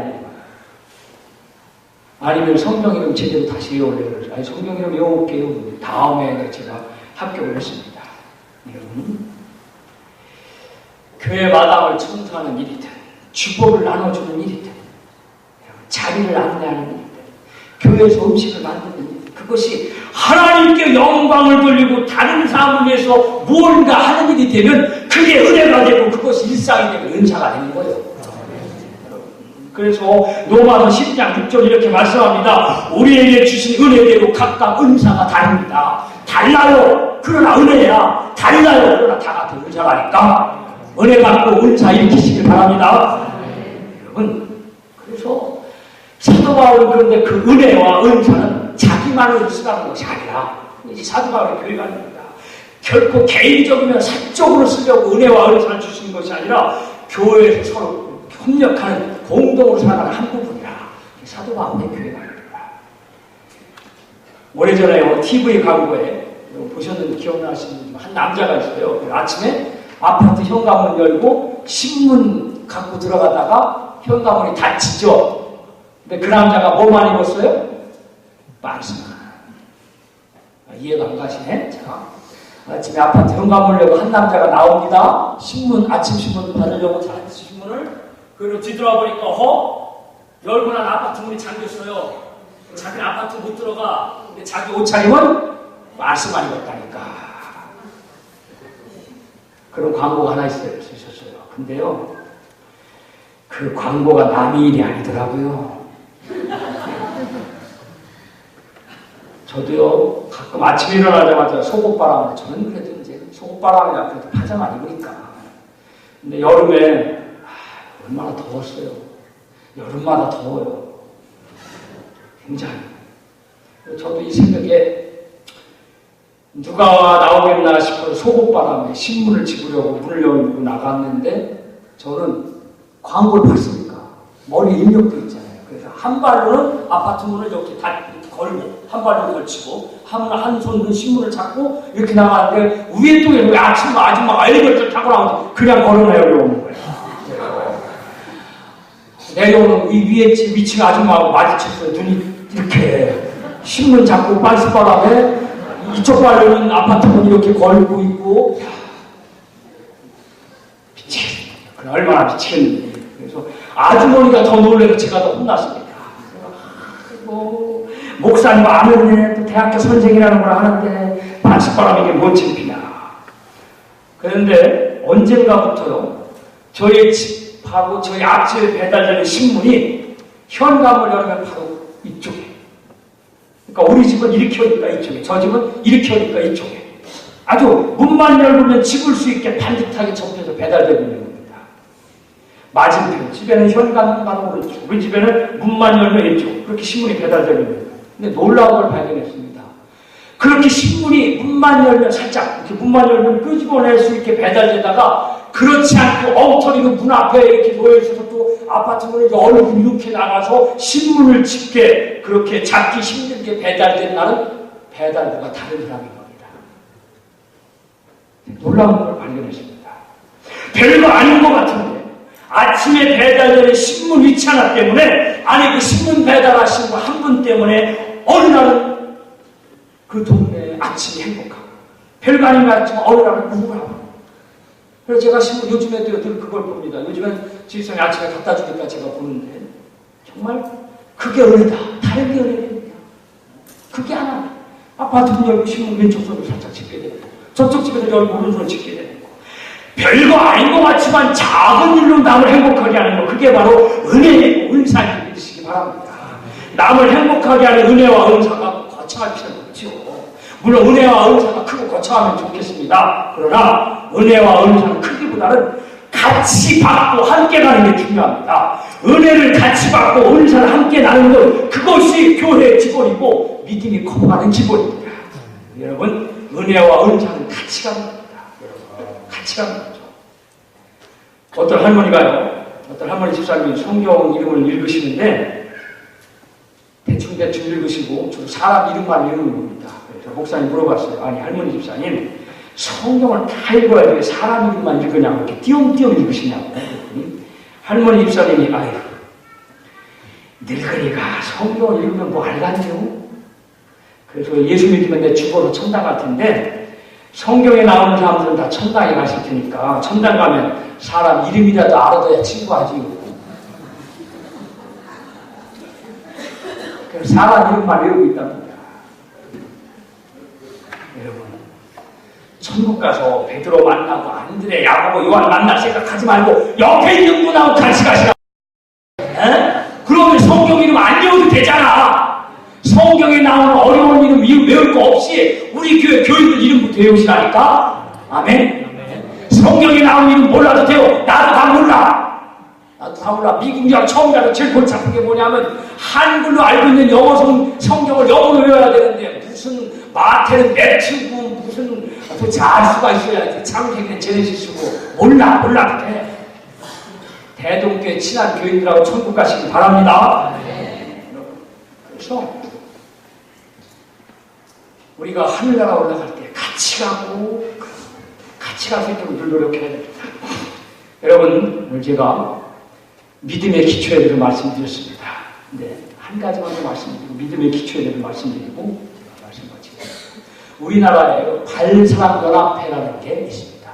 아니면 성경 이름 제대로 다시 외워올래요. 성경 이름 외워올게요. 다음에 제가 합격을 했습니다. 교회 마당을 청소하는 일이든 주보를 나눠주는 일이든 자리를 안내하는 일이든 교회에서 음식을 만드는 일이든 그것이 하나님께 영광을 돌리고 다른 사람을 위해서 무언가 하는 일이 되면 그게 은혜가 되고 그것이 일상이 되고 은사가 되는 거예요. 그래서 로마서 10장 6절 이렇게 말씀합니다. 우리에게 주신 은혜대로 각각 은사가 다릅니다. 달라요. 그러나 은혜야. 달라요. 그러나 다 같은 은사라니까. 은혜 받고 은사 일으키시길 바랍니다. 여러분, 그래서 사도 바울은 그런데 그 은혜와 은사는 자기만을 쓰라는 것이 아니라 이 사도 바울의 교회가 아닙니다. 결코 개인적이면 사적으로 쓰려고 은혜와 은사를 주시는 것이 아니라 교회에서 서로 협력하는 공동으로 살아가는 한 부분이라 사도 바울의 교회가 아닙니다. 오래전에 TV 광고에 보셨는지 기억나시는 한 남자가 있어요. 아침에 아파트 현관문 열고 신문 갖고 들어가다가 현관문이 닫히죠. 근데 그 남자가 뭐만 입었어요? 말씀만. 이해가 안 가시네? 자, 아침에 아파트 현관문을 열고 한 남자가 나옵니다. 아침 신문 받으려고 신문을 그리고 뒤돌아보니까 열고 난 아파트 문이 잠겼어요. 자기는 아파트 못 들어가. 근데 자기 옷차림은 말씀만 입었다니까. 그런 광고가 하나 쓰셨어요. 근데요, 그 광고가 남의 일이 아니더라고요. 저도요, 가끔 아침에 일어나자마자 속옷바람을, 저는 그래도 이제 속옷바람이나 그래도 파자마 입으니까. 근데 여름에, 얼마나 더웠어요. 여름마다 더워요. 굉장히. 저도 이 새벽에 누가 나오겠나 싶어서 속옷바람에 신문을 집으려고 문을 열고 나갔는데 저는 광고를 봤으니까 머리에 입력도 있잖아요. 그래서 한 발로는 아파트 문을 이렇게 걸고 한 발로 걸치고 한 손으로 신문을 잡고 이렇게 나가는데 위에 또 아줌마가 엘리베이터 타고 나오는데 그냥 걸어 내려오는 거예요. 내려오는 위에 위층 아줌마하고 마주쳤어요. 눈이 이렇게 신문 잡고 빤스바람에 이쪽 발로는 아파트 문 이렇게 걸고 있고 미치겠어요. 얼마나 미치겠는지. 그래서 아주머니가 더 놀래서 제가 더 혼났습니다. 목사님 아멘네 또 대학교 선생이라는 걸 하는데 반식바람에게 못 창피냐. 그런데 언젠가부터요 저희 집하고 저희 앞집에 배달되는 신문이 현관을 열면 바로 이쪽에, 그러니까 우리 집은 이렇게 오니까 이쪽에, 저 집은 이렇게 오니까 이쪽에, 아주 문만 열면 집을 수 있게 반듯하게 접혀서 배달되고 있는 겁니다. 맞은편 집에는 현관은 바로 오른쪽, 우리 집에는 문만 열면 이쪽, 그렇게 신문이 배달되는 거예요. 근데 놀라운 걸 발견했습니다. 그렇게 신문이 문만 열면 살짝 이렇게 문만 열면 끄집어낼 수 있게 배달되다가 그렇지 않고 엉터리로 문 앞에 이렇게 놓여있어서 또 아파트 문을 얼굴 이렇게 나가서 신문을 집게 그렇게 잡기 힘들게 배달된 날은 배달부가 다른 사람인 겁니다. 놀라운 걸 발견했습니다. 별거 아닌 것 같은데 아침에 배달되는 신문 위치 하나 때문에, 아니 그 신문 배달하시는 한 분 때문에 어느 날은 그 동네에 아침이 행복하고, 별거 아닌 것 같지만 어느 날은 우울하고. 그래서 제가 신문 요즘에도 늘 그걸 봅니다. 요즘엔 지휘성이 아침에 갖다 주니까 제가 보는데 정말 그게 은혜다. 다른 게 은혜입니다. 그게 하나. 아파트 문 열고 신문 왼쪽 손으로 살짝 짚게 되고, 저쪽 집에서 열고 오른손을 짚게 되고, 별거 아닌 것 같지만 작은 일로 남을 행복하게 하는 거, 그게 바로 은혜의 은사를 믿으시기 바랍니다. 남을 행복하게 하는 은혜와 은사가 거창할 필요는 없죠. 물론 은혜와 은사가 크고 거창하면 좋겠습니다. 그러나 은혜와 은사는 크기보다는 같이 받고 함께 가는 게 중요합니다. 은혜를 같이 받고 은사를 함께 나누는 것, 그것이 교회의 기본이고 믿음이 커가는 기본입니다. 여러분, 은혜와 은사는 같이 가는 겁니다. 같이 가는 거죠. 어떤 할머니가요, 어떤 할머니 집사님이 성경 이름을 읽으시는데 대충 읽으시고 주로 사람 이름만 읽는 겁니다. 그래서 목사님 물어봤어요. 아니 할머니 집사님, 성경을 다 읽어야 돼 사람 이름만 읽으냐고 이렇게 띄엄띄엄 읽으시냐고. 할머니 집사님이 아유 늙으니까 성경을 읽으면 뭐 알겠네요. 그래서 예수 믿으면 내 죽어서 천당 갈 텐데 성경에 나오는 사람들은 다 천당에 가실 테니까 천당 가면 사람 이름이라도 알아둬야 친구하지요. 그래서 사람 이름만 외우고 있답니다. 여러분, 천국 가서 베드로 만나고 안드레, 야고보, 요한 만날 생각하지 말고 옆에 있는 분하고 같이 가시라. 그러면 성경 이름 안 외워도 되잖아. 성경에 나오는 어려운 이름 외울 거 없이 우리 교회 교인들 이름부터 외우시라니까. 아멘. 성경에 나오는 이름 몰라도 돼요. 나도 다 몰라. 나도 다 몰라. 미국 양 처음 가서 제일 골치 아픈 게 뭐냐면 한글로 알고 있는 영어 성경을 영어로 외워야 되는데 무슨 마태는 매튜고 무슨 또 자수가 있어야지. 창세기는 제네시스고 몰라도 돼. 대동교회 친한 교인들하고 천국 가시기 바랍니다. 그래서 우리가 하늘나라 올라갈 때 같이 가고 같이 갈 수 있도록 늘 노력해야 됩니다. 여러분, 오늘 제가 믿음의 기초에 대해서 말씀드렸습니다. 근데 한 가지만 더 말씀드리고 믿음의 기초에 대해서 말씀드리고 제가 말씀 마치겠습니다. 우리나라에 발사랑연합회라는 게 있습니다.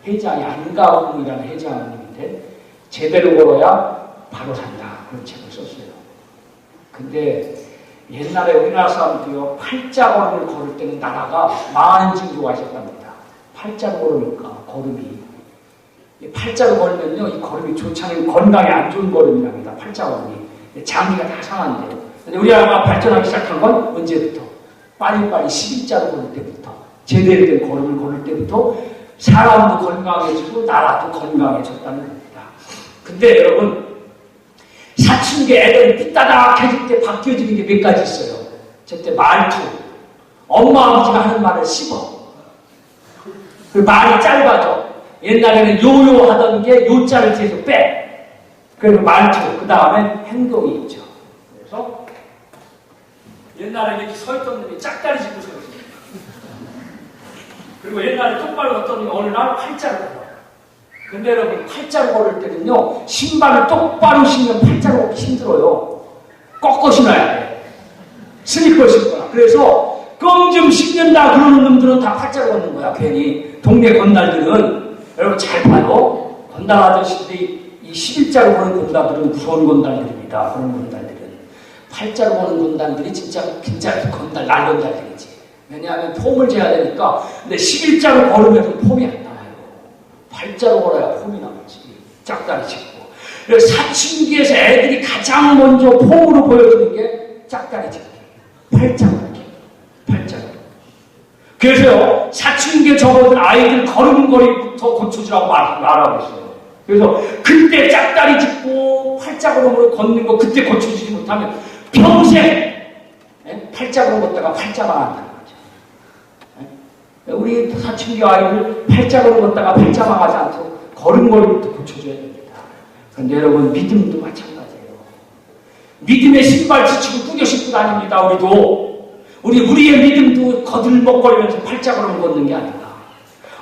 회장이 안가웅이라는 회장님인데 제대로 걸어야 바로 산다. 그런 책을 썼어요. 근데 옛날에 우리나라 사람들이요, 팔자걸음을 걸을 때는 나라가 망하는 징조가 있었답니다. 팔자로 걸으니까 걸음이. 팔자로 걸면요, 이 걸음이 좋지 않은, 건강에 안 좋은 걸음이랍니다. 팔자 걸음이. 장기가 다 상한대요. 근데 우리나라가 발전하기 시작한 건 언제부터? 빨리빨리 11자로 걸을 때부터. 제대로 된 걸음을 걸을 때부터 사람도 건강해지고 나라도 건강해졌다는 겁니다. 근데 여러분, 사춘기 애들이 삐따닥해질 때 바뀌어지는 게 몇 가지 있어요. 저때 말투. 엄마 아버지가 하는 말을 씹어. 그 말이 짧아져. 옛날에는 요요 하던 게 요자를 계속 빼. 그리고 말투. 그 다음에 행동이 있죠. 그래서 옛날에 이렇게 서 있던 놈이 짝다리 짚고 서 있어요. 그리고 옛날에 똑바로 걷던 놈이 어느 날 팔자로 걸어요. 근데 여러분, 팔자로 걸을 때는요, 신발을 똑바로 신으면 팔자로 걷기 힘들어요. 꺾어 신어야 돼. 스니커 신거나. 그래서 껌 좀 씹는다 그러는 놈들은 다 팔자로 걷는 거야, 괜히. 동네 건달들은. 여러분 잘 봐요. 건달 아저씨들이 이 11자로 거는 건달들은 무서운 건달들입니다. 그런 건달들은. 팔자로 보는 건달들이 진짜 건달, 날건달들이지. 왜냐하면 폼을 재야 되니까. 근데 11자로 걸으면 폼이 안 나와요. 팔자로 걸어야 폼이 나오지. 짝다리 짚고. 그래서 사춘기에서 애들이 가장 먼저 폼으로 보여주는 게 짝다리 짚기. 팔자로. 그래서 사춘기에 접어든 아이들 걸음걸이부터 고쳐주라고 말하고 있어요. 그래서 그때 짝다리 짚고 팔자걸음으로 걷는 거 그때 고쳐주지 못하면 평생 팔자걸음 걷다가 팔자만 한다는 거죠. 우리 사춘기 아이들 팔자걸음 걷다가 팔자만 하지 않도록 걸음걸이부터 고쳐줘야 됩니다. 그런데 여러분 믿음도 마찬가지예요. 믿음의 신발 지치고 꾸겨 신고 다닙니다. 우리의 믿음도 거들먹거리면서 팔자걸음을 걷는 게 아니라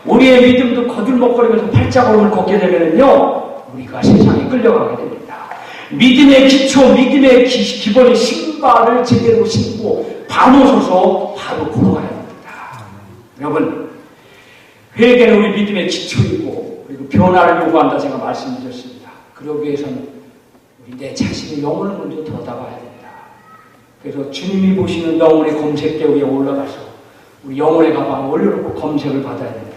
우리의 믿음도 거들먹거리면서 팔자걸음을 걷게 되면요 우리가 세상에 끌려가게 됩니다. 믿음의 기초, 믿음의 기본의 신발을 제대로 신고 바로서서 바로 걸어가야 됩니다. 여러분 회개는 우리 믿음의 기초이고 그리고 변화를 요구한다 제가 말씀드렸습니다. 그러기 위해서는 우리 내 자신의 영혼을 먼저 들여다봐야 됩니다. 그래서 주님이 보시는 영혼의 검색대 위에 올라가서 우리 영혼의 가방을 올려놓고 검색을 받아야 됩니다.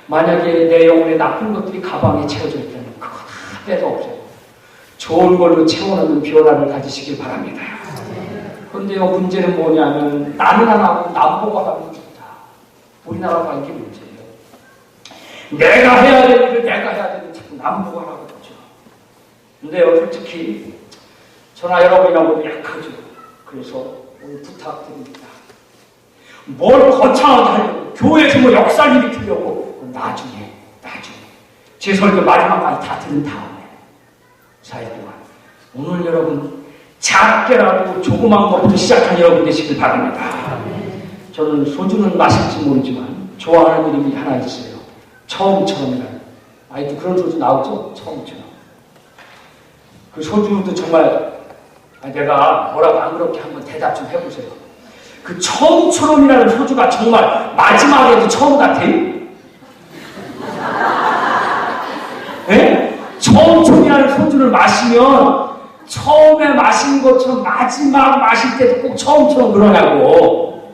만약에 내 영혼에 나쁜 것들이 가방에 채워져 있다면 그거 다 빼서 없애고 좋은 걸로 채워놓는 변화를 가지시길 바랍니다. 그런데요 문제는 뭐냐면 나는 안 하고 남보가 하면 좋다. 우리나라가 이게 문제예요. 내가 해야 될 일을 내가 해야 되는 자꾸 남보가 하라고 그러죠. 근데요 솔직히 저나 여러분이라고도 약하죠. 그래서 오늘 부탁드립니다. 뭘 거창하게 하려고 교회에서 뭐 역사를 일으키려고 나중에 제 설교 마지막까지 다 들은 다음에 4일 동안 오늘 여러분 작게라도 조그만 것부터 시작한 여러분 되시길 바랍니다. 저는 소주는 마실지 모르지만 좋아하는 이름이 하나 있어요. 처음처럼이라는 아이도 그런 소주 나오죠? 처음처럼. 그 소주도 정말 내가 뭐라고 안 그렇게 한번 대답 좀 해보세요. 그 처음처럼이라는 소주가 정말 마지막에도 처음 같아요? 네? 처음처럼이라는 소주를 마시면 처음에 마신 것처럼 마지막 마실 때도 꼭 처음처럼 그러냐고.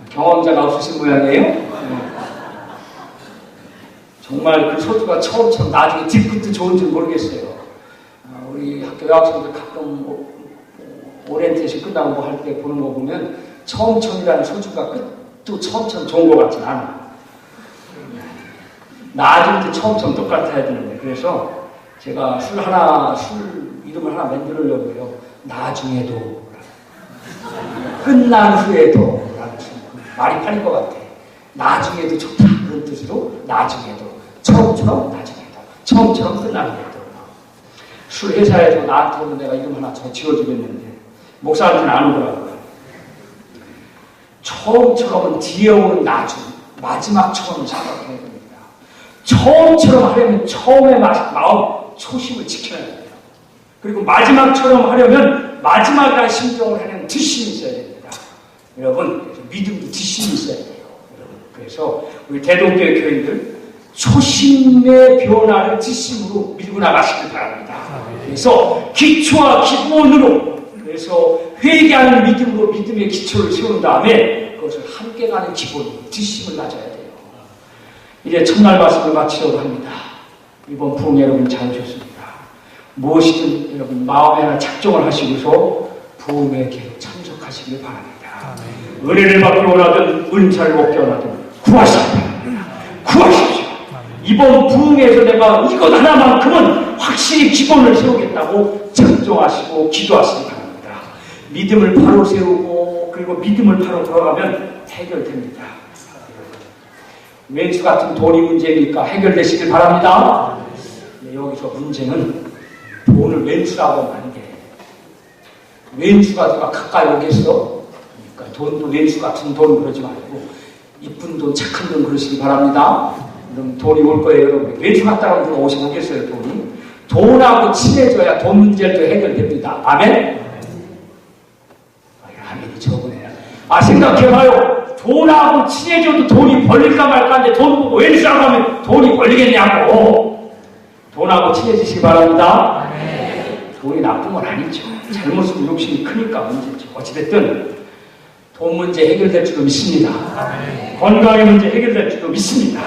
경험자가 없으신 모양이에요? 네. 정말 그 소주가 처음처럼 나중에 뒤끝도 좋은지 모르겠어요. 우리 학교 여학생들 가끔 오리엔테이션 끝나고 뭐 할 때 보는 거 보면 처음처럼이라는 소주가 끝도 처음처럼 좋은 것 같진 않아. 나중에도 처음처럼 똑같아야 되는데 그래서 제가 술 이름을 하나 만들려고요. 나중에도 끝난 후에도 라는 말이 팔릴 것 같아. 나중에도 좋다 그런 뜻으로 나중에도 처음처럼 나중에도 처음처럼 끝난 후에도 술 회사에서 나한테 오면 내가 이름 하나 더 지어주겠는데 목사한테는 안 오더라고요. 처음처럼은 뒤에 오는 나중, 마지막처럼 생각해야 됩니다. 처음처럼 하려면 처음의 마음, 초심을 지켜야 됩니다. 그리고 마지막처럼 하려면 마지막이라는 심정을 하려면 뒷심이 있어야 됩니다. 여러분, 믿음도 뒷심이 있어야 돼요. 여러분, 그래서 우리 대동교회 교인들 초심의 변화를 뒷심으로 밀고 나가시길 바랍니다. 그래서 기초와 기본으로 그래서 회개하는 믿음으로 믿음의 기초를 세운 다음에 그것을 함께 가는 기본, 뒷심을 가져야 돼요. 이제 첫날 말씀을 마치려고 합니다. 이번 부흥 여러분 잘 오셨습니다. 무엇이든 여러분 마음에 하나 작정을 하시고서 부흥의 계로 참석하시길 바랍니다. 은혜를 받기 원하든 은사를 얻기 원하든 구하십시오. 구하십시오. 이번 부흥에서 내가 이것 하나만큼은 확실히 기본을 세우겠다고 작정하시고 기도하시기 바랍니다. 믿음을 바로 세우고 그리고 믿음을 바로 돌아가면 해결됩니다. 왼수 같은 돈이 문제니까 해결되시길 바랍니다. 네, 여기서 문제는 돈을 왼수라고 하면 안 돼. 왼수가 누가 가까이 오겠어? 그러니까 돈도 왼수 같은 돈 그러지 말고 이쁜 돈, 착한 돈 그러시기 바랍니다. 그럼 돈이 올 거예요, 여러분. 왼수 같다고 누가 오시겠어요, 돈이? 돈하고 친해져야 돈 문제도 해결됩니다. 아멘? 아멘이 적으네. 생각해봐요. 돈하고 친해져도 돈이 벌릴까 말까 하는데 돈 보고 왼수라고 하면 돈이 벌리겠냐고. 돈하고 친해지시기 바랍니다. 돈이 나쁜 건 아니죠. 잘못은 욕심이 크니까 문제죠. 어찌됐든 돈 문제 해결될 줄도 믿습니다. 건강의 문제 해결될 줄도 믿습니다.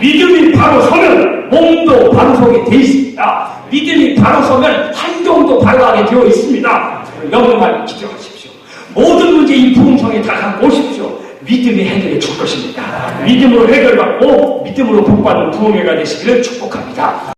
믿음이 바로 서면 몸도 바로 서게 되어 있습니다. 믿음이 바로 서면 행동도 바로 하게 되어 있습니다. 영원히 기도하십시오. 모든 문제 이 부흥성에 다 갖고 오십시오. 믿음이 해결해 줄 것입니다. 믿음으로 해결받고 믿음으로 복받는 부흥회가 되시기를 축복합니다.